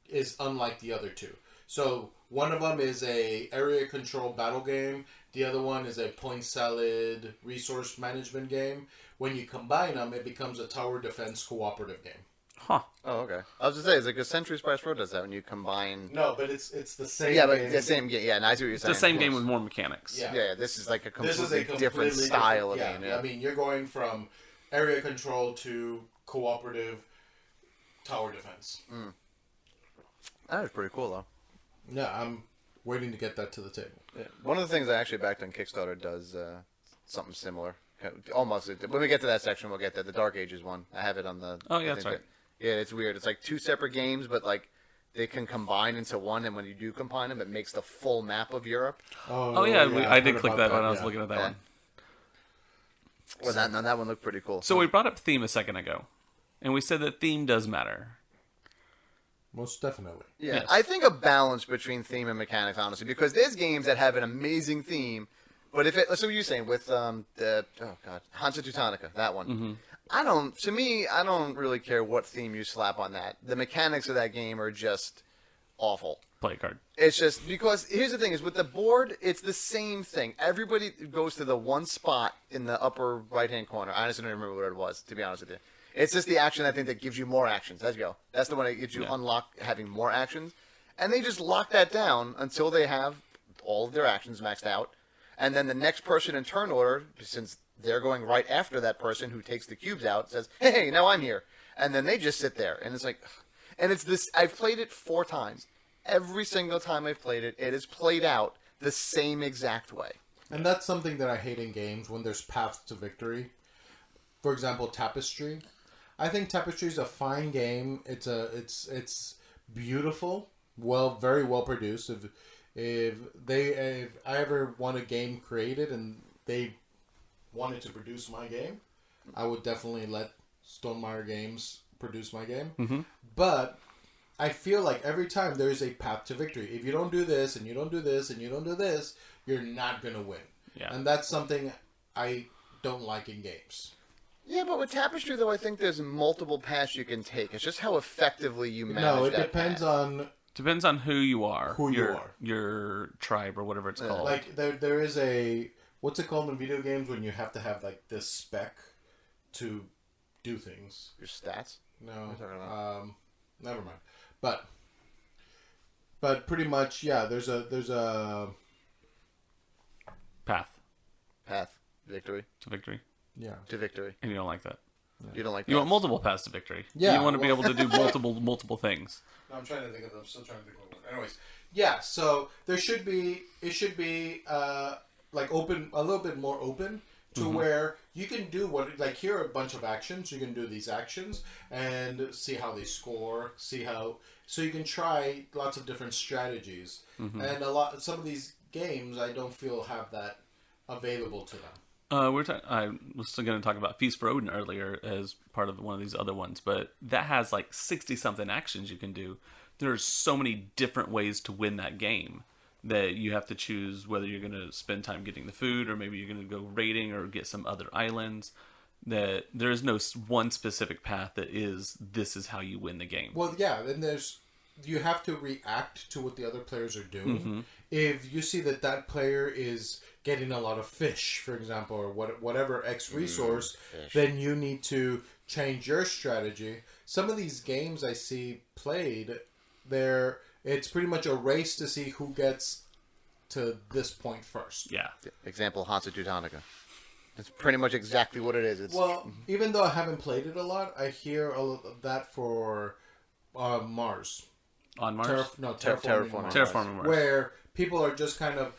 is unlike the other 2. So one of them is a area control battle game. The other one is a point salad resource management game. When you combine them, it becomes a tower defense cooperative game. Huh. Oh, okay. I was just saying, it's like a Century Spice Road does that when you combine. No, but it's the same. Yeah, but it's the same game. Yeah, and I see what you're saying. It's the same game with more mechanics. Yeah, this is like a completely different style of game. Yeah. I mean, you're going from area control to cooperative tower defense. That was pretty cool, though. Yeah, I'm waiting to get that to the table. Yeah. One of the things I actually backed on Kickstarter does something similar. Almost. When we get to that section, we'll get to the Dark Ages one. I have it on the... Oh, yeah, that's right. Yeah, it's weird. It's like 2 separate games, but like they can combine into one, and when you do combine them, it makes the full map of Europe. Oh yeah, I did click that when I was looking at that one. Well, that one looked pretty cool. So we brought up theme a second ago, and we said that theme does matter. Most definitely. Yeah, Yes. I think a balance between theme and mechanics, honestly, because there's games that have an amazing theme, but if it... So what you're saying with Hansa Teutonica, that one. I don't really care what theme you slap on that. The mechanics of that game are just awful. play a card. It's just because here's the thing: is with the board, it's the same thing. Everybody goes to the one spot in the upper right-hand corner. I honestly don't remember what it was, to be honest with you. It's just the action I think that gives you more actions. Let's go. That's the one that gets you unlock having more actions, and they just lock that down until they have all of their actions maxed out, and then the next person in turn order, since they're going right after that person who takes the cubes out, says, "Hey, now I'm here," and then they just sit there, and it's like, and it's this. I've played it 4 times. Every single time I've played it, it is played out the same exact way. And that's something that I hate in games when there's paths to victory. For example, Tapestry. I think Tapestry is a fine game. It's beautiful, very well produced. If I ever want a game created and they wanted to produce my game, I would definitely let Stonemaier Games produce my game. Mm-hmm. But I feel like every time there is a path to victory. If you don't do this and you don't do this and you don't do this, you're not gonna win. Yeah. And that's something I don't like in games. Yeah, but with Tapestry, though, I think there's multiple paths you can take. It's just how effectively you manage No, it that depends path. Depends on who you are. You are. Your tribe or whatever it's called. Like, there is a... What's it called in video games when you have to have, like, this spec to do things? Your stats? No. What are you talking about? Never mind. But pretty much, yeah, there's a... Path Victory. to victory. Yeah. To victory. And you don't like that. You don't like You paths? want multiple paths to victory. Yeah, You want to be able to do multiple things. I'm trying to think of them. I'm still trying to think of one. Anyways, yeah. So it should be like open, a little bit more open to where you can do like here are a bunch of actions. You can do these actions and see how they score. So you can try lots of different strategies. And some of these games I don't feel have that available to them. I was still going to talk about Feast for Odin earlier as part of one of these other ones, but that has like 60-something actions you can do. There's so many different ways to win that game that you have to choose whether you're going to spend time getting the food or maybe you're going to go raiding or get some other islands. That there is no one specific path that this is how you win the game. Well, yeah, then you have to react to what the other players are doing. If you see that player is getting a lot of fish, for example, or whatever X resource, then you need to change your strategy. Some of these games I see played, it's pretty much a race to see who gets to this point first. Yeah. Example, Hansa Teutonica. That's pretty much exactly what it is. Even though I haven't played it a lot, I hear that for Mars. On Mars? Terraforming Mars. Where people are just kind of,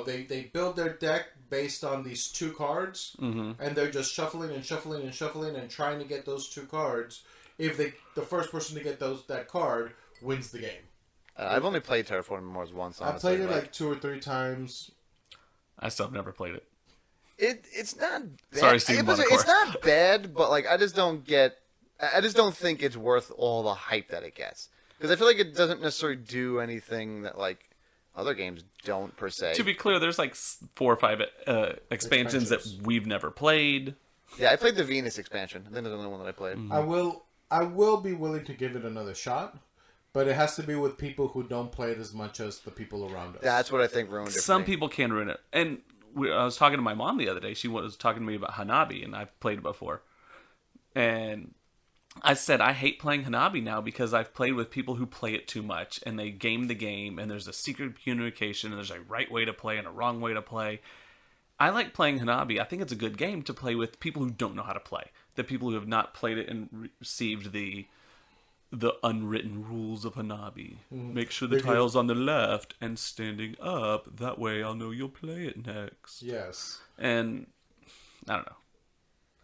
they build their deck based on these 2 cards, and they're just shuffling and shuffling and shuffling and trying to get those 2 cards. If the first person to get that card wins the game. I've only played Terraforming Mars once. Honestly. I played it like 2 or 3 times. I still have never played it. It's not bad. Sorry, Steve Monacore. It's not bad, but like I just don't think it's worth all the hype that it gets. Because I feel like it doesn't necessarily do anything that like other games don't per se. To be clear, there's like 4 or 5 expansions that we've never played. Yeah, I played the Venus expansion. I think that's the only one that I played. I will be willing to give it another shot, but it has to be with people who don't play it as much as the people around us. That's what I think ruined it. Some people can ruin it, and I was talking to my mom the other day. She was talking to me about Hanabi, and I've played it before, and I said, I hate playing Hanabi now because I've played with people who play it too much and they game the game and there's a secret communication and there's a right way to play and a wrong way to play. I like playing Hanabi. I think it's a good game to play with people who don't know how to play. The people who have not played it and received the unwritten rules of Hanabi. Make sure the tile's on the left and standing up. That way I'll know you'll play it next. Yes. And I don't know.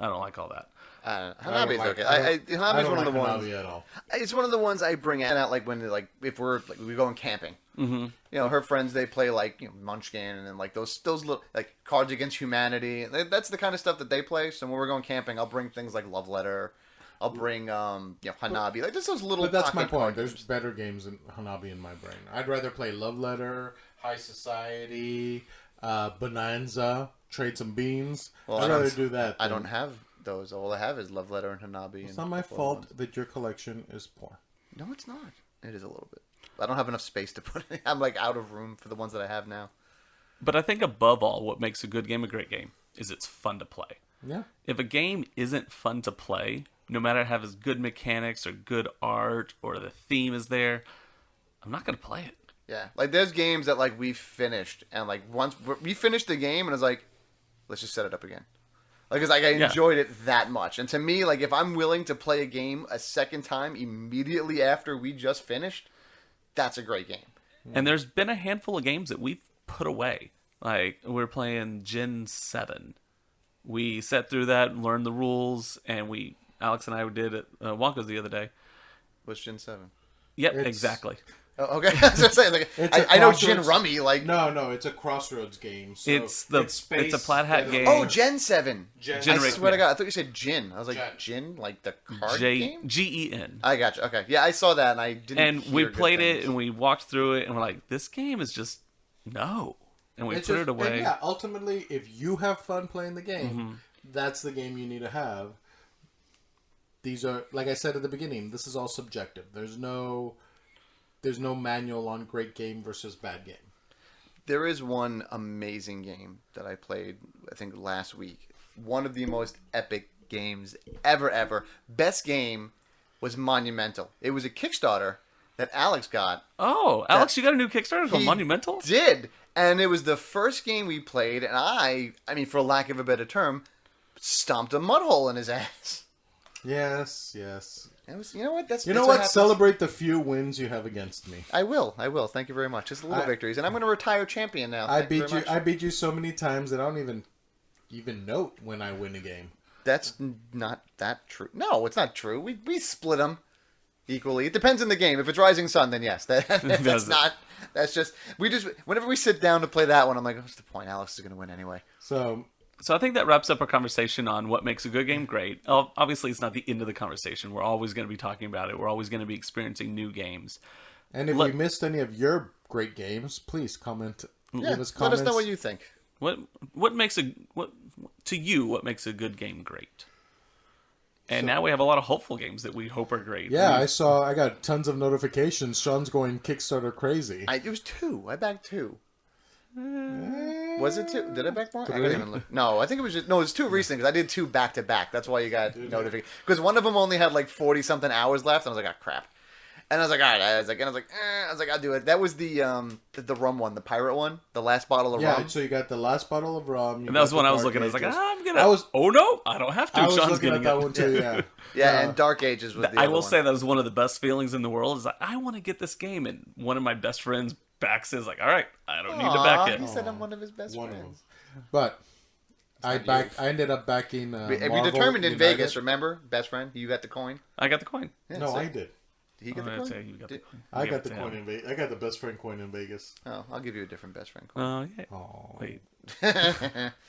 I don't like all that. Hanabi's okay. Hanabi's one of the ones. At all. It's one of the ones I bring out like when if we're we going camping. Mm-hmm. Her friends they play like Munchkin and then like those little like Cards Against Humanity. That's the kind of stuff that they play. So when we're going camping, I'll bring things like Love Letter. I'll bring Hanabi. Like just those little. But that's my point. There's better games than Hanabi in my brain. I'd rather play Love Letter, High Society, Bonanza, Trade Some Beans. Well, I'd rather do that. I don't have those. All I have is Love Letter and Hanabi. It's not my fault that your collection is poor. No, it's not. It is a little bit. I don't have enough space to put it. I'm like out of room for the ones that I have now. But I think above all, what makes a good game a great game is it's fun to play. Yeah. If a game isn't fun to play, no matter how as good mechanics or good art or the theme is there, I'm not going to play it. Yeah, like there's games that like we finished and like once we finished the game and I was like, let's just set it up again. Like, cause like I enjoyed it that much. And to me, like if I'm willing to play a game a second time immediately after we just finished, that's a great game. And there's been a handful of games that we've put away. Like we're playing Gen 7. We sat through that, learned the rules, and Alex and I did it Wonka's the other day. What's Gen 7? Yep, exactly. Oh, okay. I was just saying, like, I know Gin Rummy. Like no, it's a Crossroads game. So it's a Flat Hat game. Oh, Gen 7. I swear to God, I thought you said Gin. I was like, Gin, like the card game. Gen. I gotcha. Okay, yeah, I saw that, and I didn't. And we played it, and we walked through it, and we're like, this game is just no. And we put it away. And yeah, ultimately, if you have fun playing the game, that's the game you need to have. These are, like I said at the beginning, this is all subjective. There's no manual on great game versus bad game. There is one amazing game that I played, I think, last week. One of the most epic games ever. Best game was Monumental. It was a Kickstarter that Alex got. Oh, Alex, you got a new Kickstarter called Monumental? Did. And it was the first game we played, and I mean, for lack of a better term, stomped a mud hole in his ass. Yes. It was, you know what? That's what? Celebrate the few wins you have against me. I will. Thank you very much. Just little victories, and I'm going to retire champion now. I beat you so many times that I don't even note when I win a game. That's not that true. No, it's not true. We split them equally. It depends on the game. If it's Rising Sun, then yes. That's not. That's just whenever we sit down to play that one, I'm like, what's the point? Alex is going to win anyway. So I think that wraps up our conversation on what makes a good game great. Obviously, it's not the end of the conversation. We're always going to be talking about it. We're always going to be experiencing new games. And if we missed any of your great games, please comment. Leave us comments. Let us know what you think. What makes a good game great? And now we have a lot of hopeful games that we hope are great. Yeah, I got tons of notifications. Sean's going Kickstarter crazy. It was 2. I backed 2. Was it 2? Did I back more? 3? I couldn't even look. No, I think it was just... No, it was 2 recent because I did 2 back to back. That's why you got notification. Because one of them only had like 40-something hours left. And I was like, oh, crap. And I was like, all right. I was like, I'll do it. That was the rum one, the pirate one, the last bottle of rum. Yeah, so you got the last bottle of rum. And that was when I was looking. I was like, oh no, I don't have to. I was looking at that one too. Yeah. And Dark Ages was the I will say that was one of the best feelings in the world. Is like, I want to get this game, and one of my best friends backs is like, all right, I don't need to back it. He said I'm one of his best friends. But I ended up backing. We determined in Vegas. Remember, best friend, you got the coin. I got the coin. Yeah, no, I did. He got the coin? You got the coin. I got the coin in Vegas. I got the best friend coin in Vegas. Oh, I'll give you a different best friend coin. Oh, yeah. Oh, wait.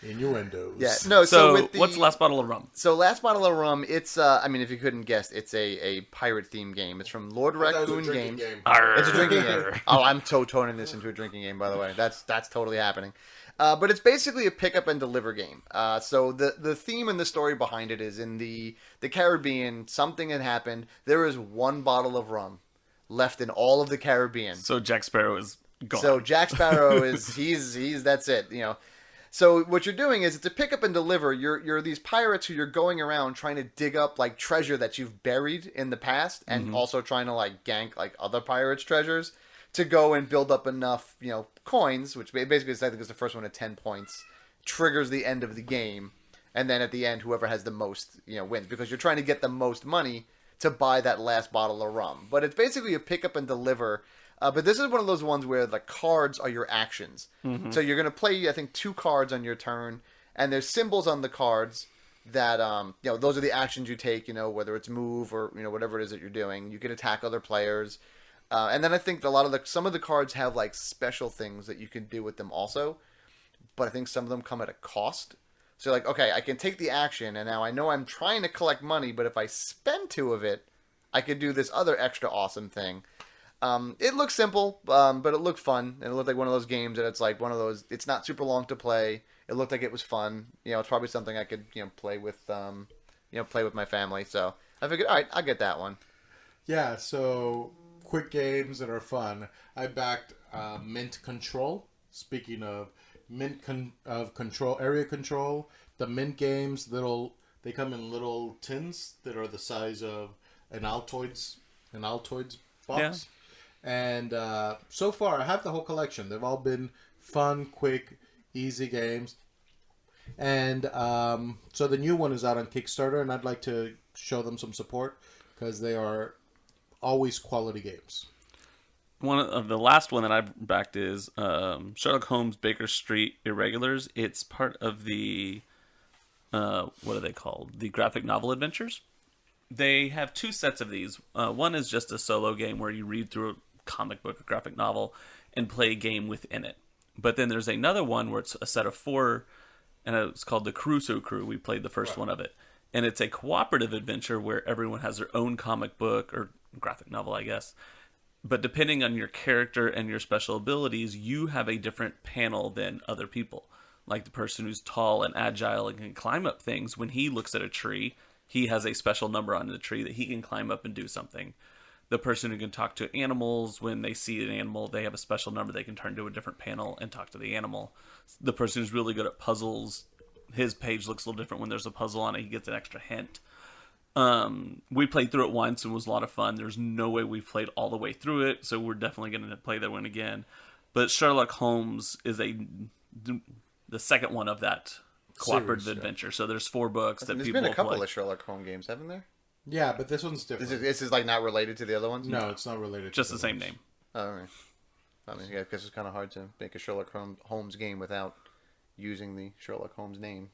Innuendos. Yeah, no. So what's the last bottle of rum? So last bottle of rum, it's I mean, if you couldn't guess, it's a pirate themed game. It's from Lord Raccoon Games. It's a drinking game. Oh, I'm turning this into a drinking game, by the way. That's totally happening. But it's basically a pick up and deliver game. So the theme and the story behind it is in the Caribbean, something had happened. There is one bottle of rum left in all of the Caribbean. So Jack Sparrow is gone. So Jack Sparrow is he's that's it, you know. So what you're doing is it's a pick up and deliver. You're these pirates who you're going around trying to dig up like treasure that you've buried in the past, and also trying to like gank like other pirates' treasures to go and build up enough, you know, coins, which basically is, I think, is the first one at 10 points, triggers the end of the game, and then at the end whoever has the most, you know, wins, because you're trying to get the most money to buy that last bottle of rum. But it's basically a pick up and deliver. But this is one of those ones where the cards are your actions. So you're going to play, I think, 2 cards on your turn, and there's symbols on the cards that, you know, those are the actions you take, you know, whether it's move or, you know, whatever it is that you're doing. You can attack other players. And then I think some of the cards have like special things that you can do with them also. But I think some of them come at a cost. So like, okay, I can take the action, and now I know I'm trying to collect money, but if I spend 2 of it, I could do this other extra awesome thing. It looks simple, but it looked fun, and it looked like one of those games that it's like one of those. It's not super long to play. It looked like it was fun. You know, it's probably something I could play with play with my family. So I figured, all right, I'll get that one. Yeah. So quick games that are fun. I backed Mint Control. Speaking of control, area control, the Mint games, they come in little tins that are the size of an Altoids box. Yeah. And so far, I have the whole collection. They've all been fun, quick, easy games. And so the new one is out on Kickstarter, and I'd like to show them some support because they are always quality games. One of the last one that I've backed is Sherlock Holmes Baker Street Irregulars. It's part of the what are they called? The graphic novel adventures. They have two sets of these. One is just a solo game where you read through a comic book or graphic novel and play a game within it. But then there's another one where it's a set of 4, and it's called the Crusoe Crew. We played the first one of it. And it's a cooperative adventure where everyone has their own comic book or graphic novel, I guess. But depending on your character and your special abilities, you have a different panel than other people. Like the person who's tall and agile and can climb up things, when he looks at a tree, he has a special number on the tree that he can climb up and do something. The person who can talk to animals, when they see an animal, they have a special number they can turn to a different panel and talk to the animal. The person who's really good at puzzles, his page looks a little different when there's a puzzle on it. He gets an extra hint. We played through it once and it was a lot of fun. There's no way we've played all the way through it, so we're definitely going to play that one again. But Sherlock Holmes is the second one of that cooperative adventure. So there's 4 books that people play. There's been a couple of Sherlock Holmes games, haven't there? Yeah, but this one's different. This is like not related to the other ones? No, it's not related. Just the same name. Oh, all right. I mean, yeah, because it's kind of hard to make a Sherlock Holmes game without using the Sherlock Holmes name.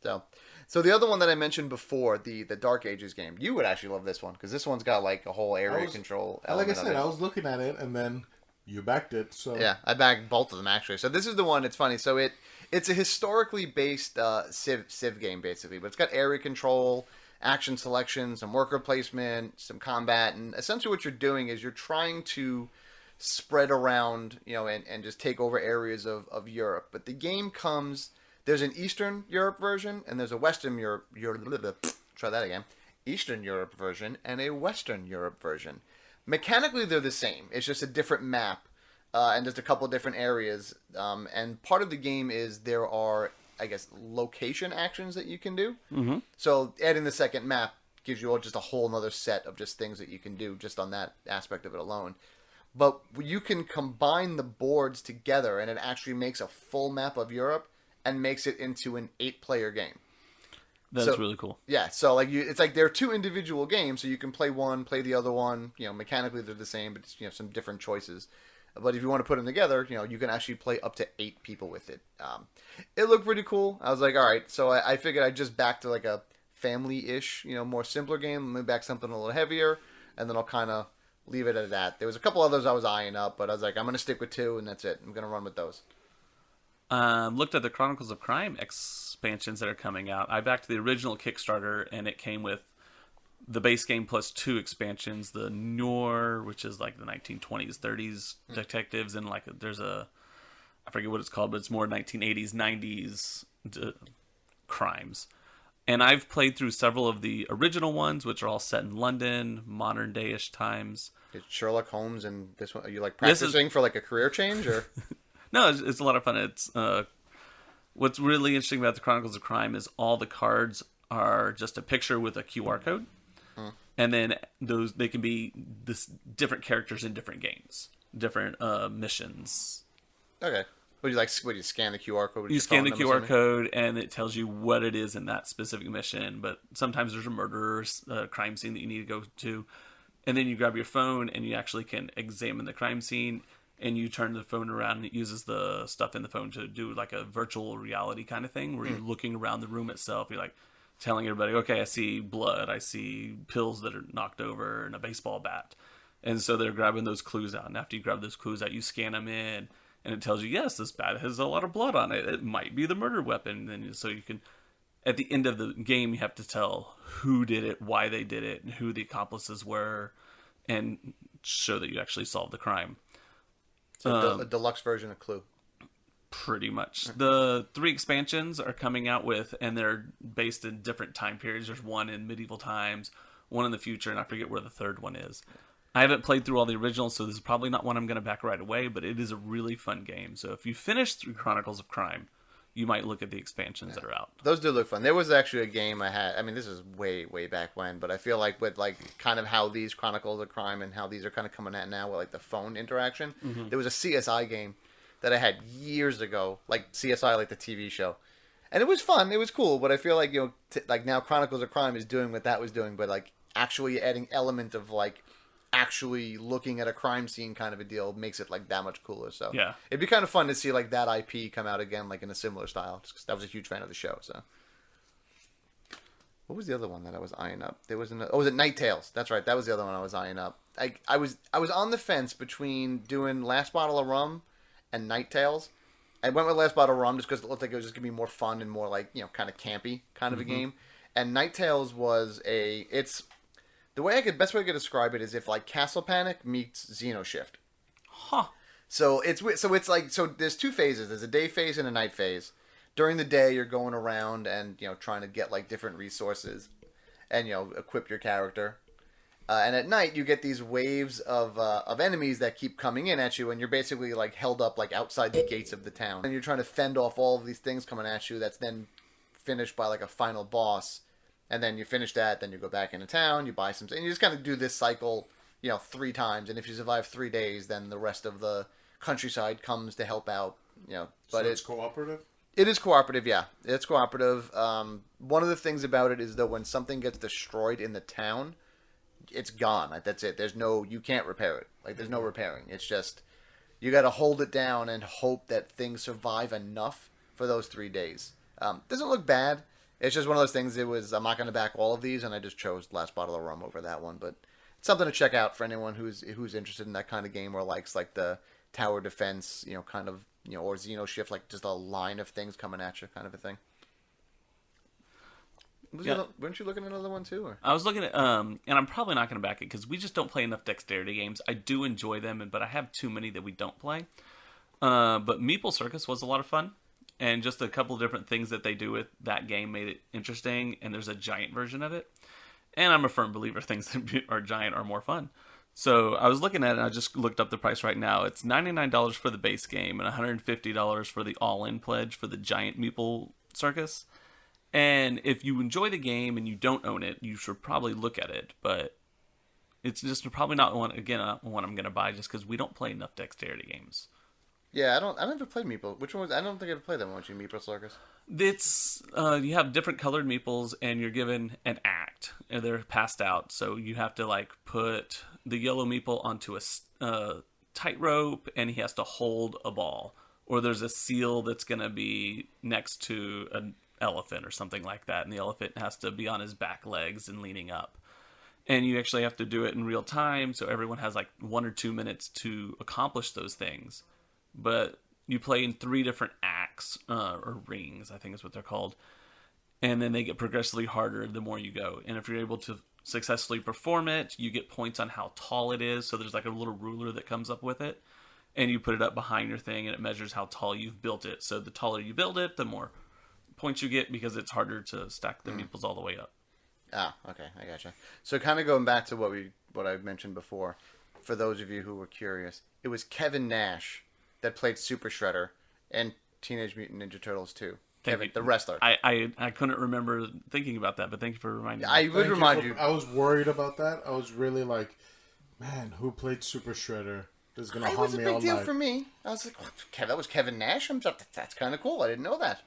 So the other one that I mentioned before, the Dark Ages game, you would actually love this one because this one's got like a whole area control element. Like I said, I was looking at it and then you backed it. So yeah, I backed both of them actually. So this is the one. It's funny. So it's a historically based Civ game basically, but it's got area control, action selection, some worker placement, some combat, and essentially what you're doing is you're trying to spread around, and just take over areas of Europe. But the game comes. There's an Eastern Europe version, and there's a Western Europe. Try that again. Eastern Europe version and a Western Europe version. Mechanically, they're the same. It's just a different map, and just a couple of different areas. And part of the game is there are, I guess, location actions that you can do. Mm-hmm. So adding the second map gives you just a whole other set of just things that you can do just on that aspect of it alone. But you can combine the boards together, and it actually makes a full map of Europe and makes it into an 8-player game. That's really cool. Yeah, so it's like they're 2 individual games, so you can play one, play the other one. Mechanically they're the same, but it's, some different choices. But if you want to put them together, you can actually play up to 8 people with it. It looked pretty cool. I was like, all right. So I figured I'd just back to like a family-ish, more simpler game. Maybe back something a little heavier, and then I'll kind of leave it at that. There was a couple others I was eyeing up, but I was like, I'm going to stick with 2, and that's it. I'm going to run with those. Looked at the Chronicles of Crime expansions that are coming out. I backed the original Kickstarter, and it came with the base game plus 2 expansions. The Noir, which is like the 1920s, 30s detectives, and like there's I forget what it's called, but it's more 1980s, 90s crimes. And I've played through several of the original ones, which are all set in London, modern day-ish times. Is Sherlock Holmes and this one? Are you like practicing for like a career change, or? No, it's a lot of fun. It's what's really interesting about the Chronicles of Crime is all the cards are just a picture with a QR code, and then they can be different characters in different games, different missions. Okay. Would you scan the QR code? You scan the QR code, and it tells you what it is in that specific mission. But sometimes there's a murder, crime scene that you need to go to, and then you grab your phone and you actually can examine the crime scene. And you turn the phone around, and it uses the stuff in the phone to do like a virtual reality kind of thing, where you're looking around the room itself. You're like telling everybody, okay, I see blood, I see pills that are knocked over, and a baseball bat. And so they're grabbing those clues out. And after you grab those clues out, you scan them in, and it tells you, yes, this bat has a lot of blood on it. It might be the murder weapon. And so you can, at the end of the game, you have to tell who did it, why they did it, and who the accomplices were, and show that you actually solved the crime. So a deluxe version of Clue. Pretty much. The 3 expansions are coming out with, and they're based in different time periods. There's one in medieval times, one in the future, and I forget where the third one is. I haven't played through all the originals, so this is probably not one I'm going to back right away, but it is a really fun game. So if you finish through Chronicles of Crime, you might look at the expansions that are out. Those do look fun. There was actually a game I had. I mean, this is way, way back when, but I feel like with like kind of how these Chronicles of Crime and how these are kind of coming at now with like the phone interaction, there was a CSI game that I had years ago, like CSI, like the TV show. And it was fun. It was cool, but I feel like, like now Chronicles of Crime is doing what that was doing, but like actually adding element of like actually looking at a crime scene kind of a deal makes it like that much cooler. So yeah, it'd be kind of fun to see like that IP come out again, like in a similar style. Just 'cause I was a huge fan of the show. So what was the other one that I was eyeing up? There was was it Night Tales? That's right. That was the other one I was eyeing up. I was on the fence between doing Last Bottle of Rum and Night Tales. I went with Last Bottle of Rum just because it looked like it was just gonna be more fun and more like kind of campy kind of a game. And Night Tales was it's the best way I could describe it is if like Castle Panic meets Xenoshift. Huh. So it's like there's two phases. There's a day phase and a night phase. During the day, you're going around and trying to get like different resources, and equip your character. And at night, you get these waves of enemies that keep coming in at you, and you're basically like held up like outside the gates of the town, and you're trying to fend off all of these things coming at you. That's then finished by like a final boss, and then you finish that. Then you go back into town, you buy some, and you just kind of do this cycle, 3 times. And if you survive 3 days, then the rest of the countryside comes to help out. But so it's cooperative. It is cooperative, yeah. It's cooperative. One of the things about it is that when something gets destroyed in the town, it's gone. Like, that's it. You can't repair it. Like, there's no repairing. It's just, you got to hold it down and hope that things survive enough for those 3 days. Doesn't look bad. It's just one of those things. I'm not going to back all of these, and I just chose Last Bottle of Rum over that one. But it's something to check out for anyone who's interested in that kind of game or likes like the tower defense, kind of, or Xenoshift, like just a line of things coming at you, kind of a thing. Weren't you looking at another one too? Or? I was looking at, and I'm probably not going to back it because we just don't play enough dexterity games. I do enjoy them, but I have too many that we don't play. But Meeple Circus was a lot of fun, and just a couple of different things that they do with that game made it interesting. And there's a giant version of it, and I'm a firm believer things that are giant are more fun. So I was looking at it, and I just looked up the price right now. It's $99 for the base game and $150 for the all-in pledge for the giant Meeple Circus. And if you enjoy the game and you don't own it, you should probably look at it. But it's just probably not one I'm going to buy just because we don't play enough dexterity games. Yeah, I never played Meeple. Which one was? I don't think I ever played that one. Meeple Circus. It's you have different colored meeples, and you're given an act, and they're passed out. So you have to like put the yellow meeple onto a tightrope, and he has to hold a ball. Or there's a seal that's going to be next to an elephant or something like that, and the elephant has to be on his back legs and leaning up. And you actually have to do it in real time, so everyone has like 1 or 2 minutes to accomplish those things. But you play in 3 different acts, or rings, I think is what they're called. And then they get progressively harder the more you go. And if you're able to successfully perform it, you get points on how tall it is. So there's like a little ruler that comes up with it. And you put it up behind your thing, and it measures how tall you've built it. So the taller you build it, the more points you get, because it's harder to stack the meeples all the way up. Ah, okay, I gotcha. So kind of going back to what I mentioned before, for those of you who were curious, it was Kevin Nash that played Super Shredder and Teenage Mutant Ninja Turtles 2. Kevin, the wrestler. I couldn't remember thinking about that, but thank you for reminding me. I would remind you. I was worried about that. I was really like, man, who played Super Shredder? This is going to haunt me all night. It was a big deal for me. I was like, that was Kevin Nash? That's kind of cool. I didn't know that.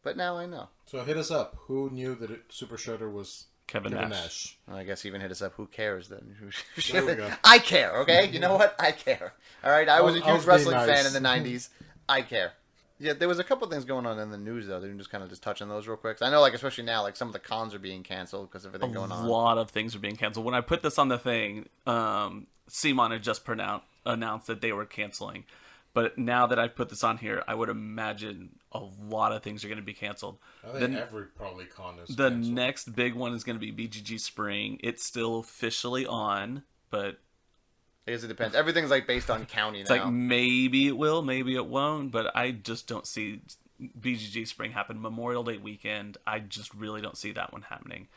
But now I know. So hit us up. Who knew that Super Shredder was Kevin Nash? Well, I guess even hit us up. Who cares then? There we go. I care, okay? You know what? I care. All right? I was a huge wrestling fan in the 90s. I care. Yeah, there was a couple things going on in the news, though. They can just kind of just touch on those real quick. I know, like, especially now, like, some of the cons are being canceled because of everything going on. A lot of things are being canceled. When I put this on the thing, CMON had just announced that they were canceling. But now that I've put this on here, I would imagine a lot of things are going to be canceled. I think every probably con is the canceled. Next big one is going to be BGG Spring. It's still officially on, but I guess it depends. Everything's like based on county now. It's like maybe it will, maybe it won't, but I just don't see BGG Spring happen. Memorial Day weekend, I just really don't see that one happening.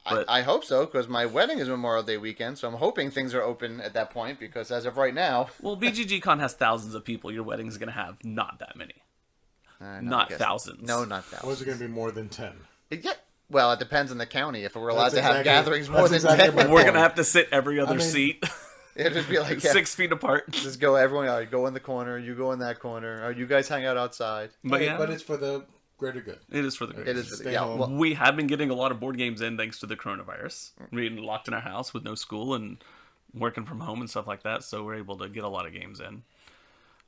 But I hope so, because my wedding is Memorial Day weekend, so I'm hoping things are open at that point, because as of right now... Well, BGG Con has thousands of people. Your wedding's going to have not that many. Not thousands. No, not thousands. Was it going to be more than 10? Yeah. Well, it depends on the county. If we're allowed to have gatherings more than 10... We're going to have to sit every other seat. It'll just be like... 6 feet apart. Just go, everyone, all right, go in the corner, you go in that corner, or you guys hang out outside. But it's for the greater good. It is for the greater good. Well, we have been getting a lot of board games in thanks to the coronavirus. We're locked in our house with no school and working from home and stuff like that, so we're able to get a lot of games in.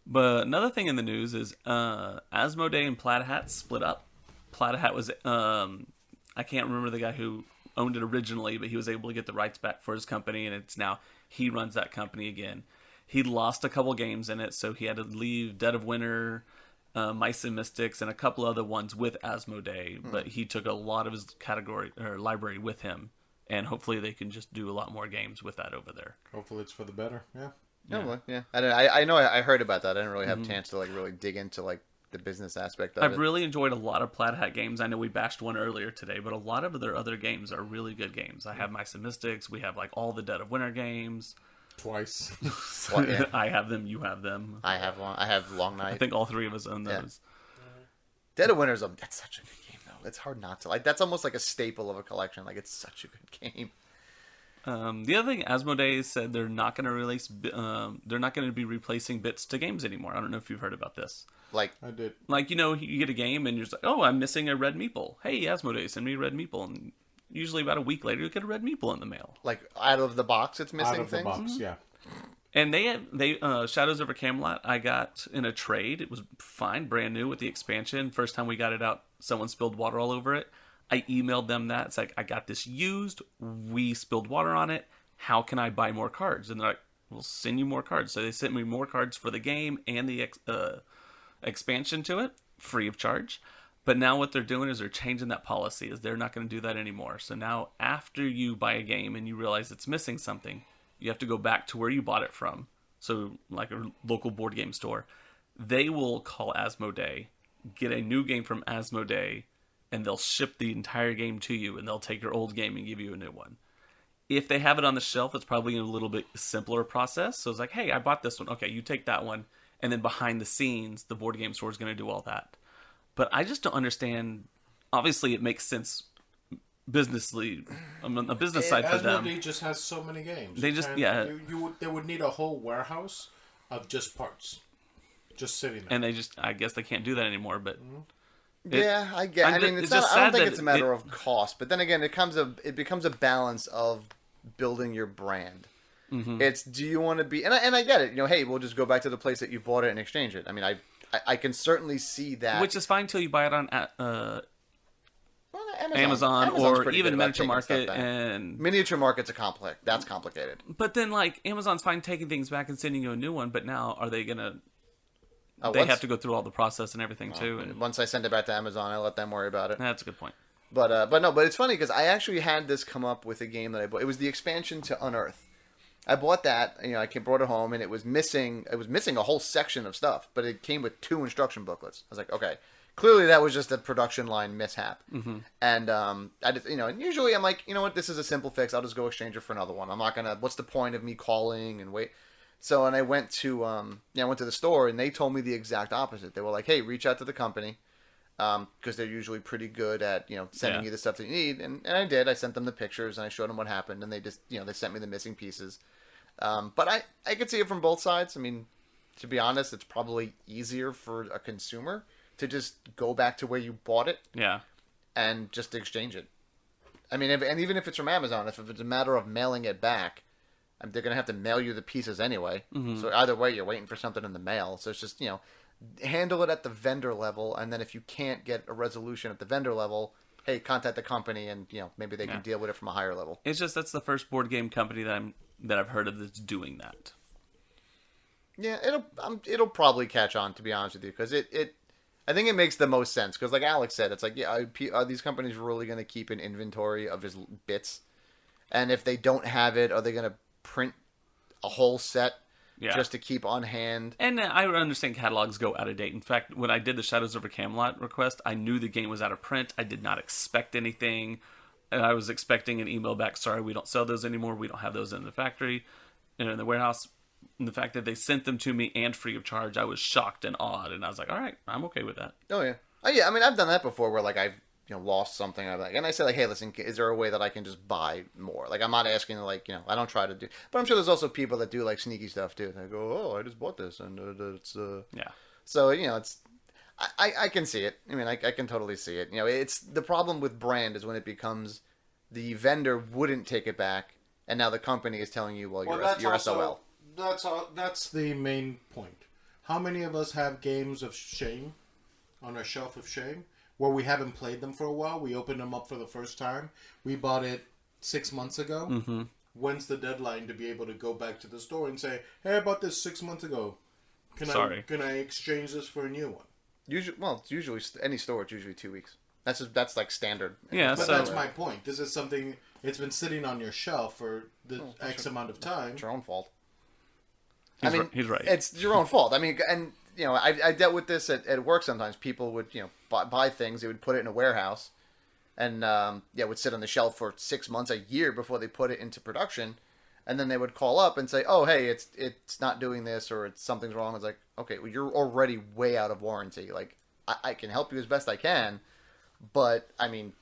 But another thing in the news is Asmodee and Plaid Hat split up. Plaid Hat was, I can't remember the guy who owned it originally, but he was able to get the rights back for his company, and it's now he runs that company again. He lost a couple games in it, so he had to leave Dead of Winter, Mice and Mystics, and a couple other ones with Asmodee, but he took a lot of his category or library with him, and hopefully they can just do a lot more games with that over there. Hopefully it's for the better. Yeah. Yeah. I know. I heard about that. I didn't really have a chance to like really dig into like the business aspect of it. I've really enjoyed a lot of Plaid Hat games. I know we bashed one earlier today, but a lot of their other games are really good games. I have Mice and Mystics. We have like all the Dead of Winter games. Twice. I have them. You have them. I have Long Night. I think all three of us own those. Dead of Winter that's such a good game though. It's hard not to like. That's almost like a staple of a collection. Like it's such a good game. The other thing, Asmodee said they're not going to release. They're not going to be replacing bits to games anymore. I don't know if you've heard about this. Like I did. Like you get a game and you're just like, oh, I'm missing a red meeple. Hey, Asmodee, send me a red meeple. And usually about a week later, you get a red meeple in the mail. Like out of the box, it's missing out of things. The box, yeah. And they Shadows Over Camelot, I got in a trade. It was fine, brand new with the expansion. First time we got it out, someone spilled water all over it. I emailed them that. It's like, I got this used. We spilled water on it. How can I buy more cards? And they're like, we'll send you more cards. So they sent me more cards for the game and the expansion to it, free of charge. But now what they're doing is they're changing that policy. Is they're not going to do that anymore. So now after you buy a game and you realize it's missing something, you have to go back to where you bought it from. So like a local board game store. They will call Asmodee, get a new game from Asmodee, and they'll ship the entire game to you, and they'll take your old game and give you a new one. If they have it on the shelf, it's probably a little bit simpler process. So it's like, hey, I bought this one. Okay, you take that one. And then behind the scenes, the board game store is going to do all that. But I just don't understand. Obviously, it makes sense businessly, a business side for them. Asmodee just has so many games. They just, they would need a whole warehouse of just parts. Just sitting there. And they just, I guess they can't do that anymore, but... I get. I mean, it's not, I don't think it's a matter of cost, but then again, it becomes a balance of building your brand. Mm-hmm. It's, do you want to be, and I get it. Hey, we'll just go back to the place that you bought it and exchange it. I mean, I can certainly see that, which is fine till you buy it on Amazon Amazon's or even Miniature Market. And Miniature Market's that's complicated. But then, like, Amazon's fine taking things back and sending you a new one. But now, are they gonna? They have to go through all the process and everything too. And once I send it back to Amazon, I let them worry about it. That's a good point. But it's funny because I actually had this come up with a game that I bought. It was the expansion to Unearth. I bought that. I brought it home, and it was missing. It was missing a whole section of stuff, but it came with 2 instruction booklets. I was like, okay, clearly that was just a production line mishap. Mm-hmm. And I just, usually I'm like, you know what, this is a simple fix. I'll just go exchange it for another one. I'm not gonna. What's the point of me calling and wait? So, and I went to the store, and they told me the exact opposite. They were like, hey, reach out to the company, because they're usually pretty good at, sending you the stuff that you need. And I did. I sent them the pictures, and I showed them what happened, and they just, they sent me the missing pieces. But I could see it from both sides. I mean, to be honest, it's probably easier for a consumer to just go back to where you bought it. Yeah. And just exchange it. I mean, and even if it's from Amazon, if it's a matter of mailing it back, they're going to have to mail you the pieces anyway. Mm-hmm. So either way, you're waiting for something in the mail. So it's just, handle it at the vendor level. And then if you can't get a resolution at the vendor level, hey, contact the company and, maybe they can deal with it from a higher level. It's just that's the first board game company that I've heard of that's doing that. Yeah, it'll probably catch on, to be honest with you, because I think it makes the most sense. Because like Alex said, it's like, yeah, are these companies really going to keep an inventory of his bits? And if they don't have it, are they going to print a whole set just to keep on hand? And I understand catalogs go out of date. In fact, when I did the Shadows Over Camelot request, I knew the game was out of print. I did not expect anything. and I was expecting an email back. Sorry, we don't sell those anymore. We don't have those in the factory, in the warehouse. And the fact that they sent them to me and free of charge, I was shocked and awed. And I was like, all right, I'm okay with that. Oh yeah. Oh yeah. I mean, I've done that before where like I've lost something. And I say like, hey, listen, is there a way that I can just buy more? Like I'm not asking like I don't try to do. But I'm sure there's also people that do like sneaky stuff too. They go, oh, I just bought this and it's yeah. So it's. I can see it. I mean, I can totally see it. It's the problem with brand is when it becomes the vendor wouldn't take it back, and now the company is telling you, well you're SOL. That's the main point. How many of us have games of shame on our shelf of shame where we haven't played them for a while? We opened them up for the first time. We bought it 6 months ago. Mm-hmm. When's the deadline to be able to go back to the store and say, hey, I bought this 6 months ago. Can I exchange this for a new one? It's usually any store. It's usually 2 weeks. That's like standard. Yeah, but that's my point. This is something. It's been sitting on your shelf for X amount of time. It's your own fault. He's right. It's your own fault. I mean, and I dealt with this at work sometimes. People would buy things. They would put it in a warehouse, and would sit on the shelf for 6 months, a year before they put it into production. And then they would call up and say, "Oh, hey, it's not doing this, or something's wrong." It's like, okay, well, you're already way out of warranty. Like, I can help you as best I can, but I mean,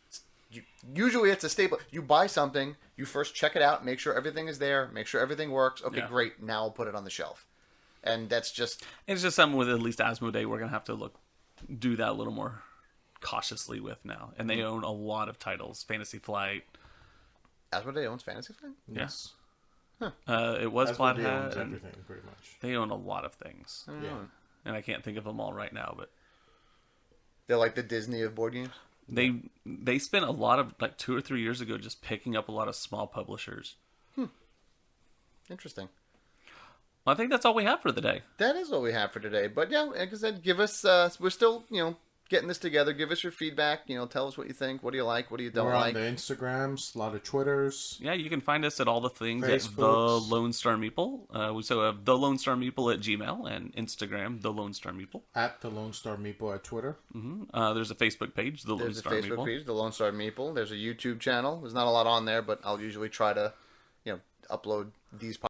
usually it's a staple. You buy something, you first check it out, make sure everything is there, make sure everything works. Okay, great. Now I'll put it on the shelf, and it's just something with at least Asmodee we're gonna have to do that a little more cautiously with now. And they own a lot of titles. Fantasy Flight. Asmodee owns Fantasy Flight? Yes. Huh. It was Plaid Hat. Owns everything, pretty much. They own a lot of things. Yeah. And I can't think of them all right now, but they're like the Disney of board games. They spent a lot of 2 or 3 years ago just picking up a lot of small publishers. Interesting. Well, I think that's all we have for the day. That is all we have for today. But yeah, like I said, give us. We're still getting this together. Give us your feedback. Tell us what you think. What do you like? What do you don't like? We're on the Instagrams, a lot of Twitters. Yeah, you can find us at all the things Facebooks. at The Lone Star Meeple. We also have The Lone Star Meeple at Gmail and Instagram, The Lone Star Meeple. At The Lone Star Meeple at Twitter. Mm-hmm. There's a Facebook page, The Lone Star Meeple. There's a Facebook page, The Lone Star Meeple. There's a YouTube channel. There's not a lot on there, but I'll usually try to, upload these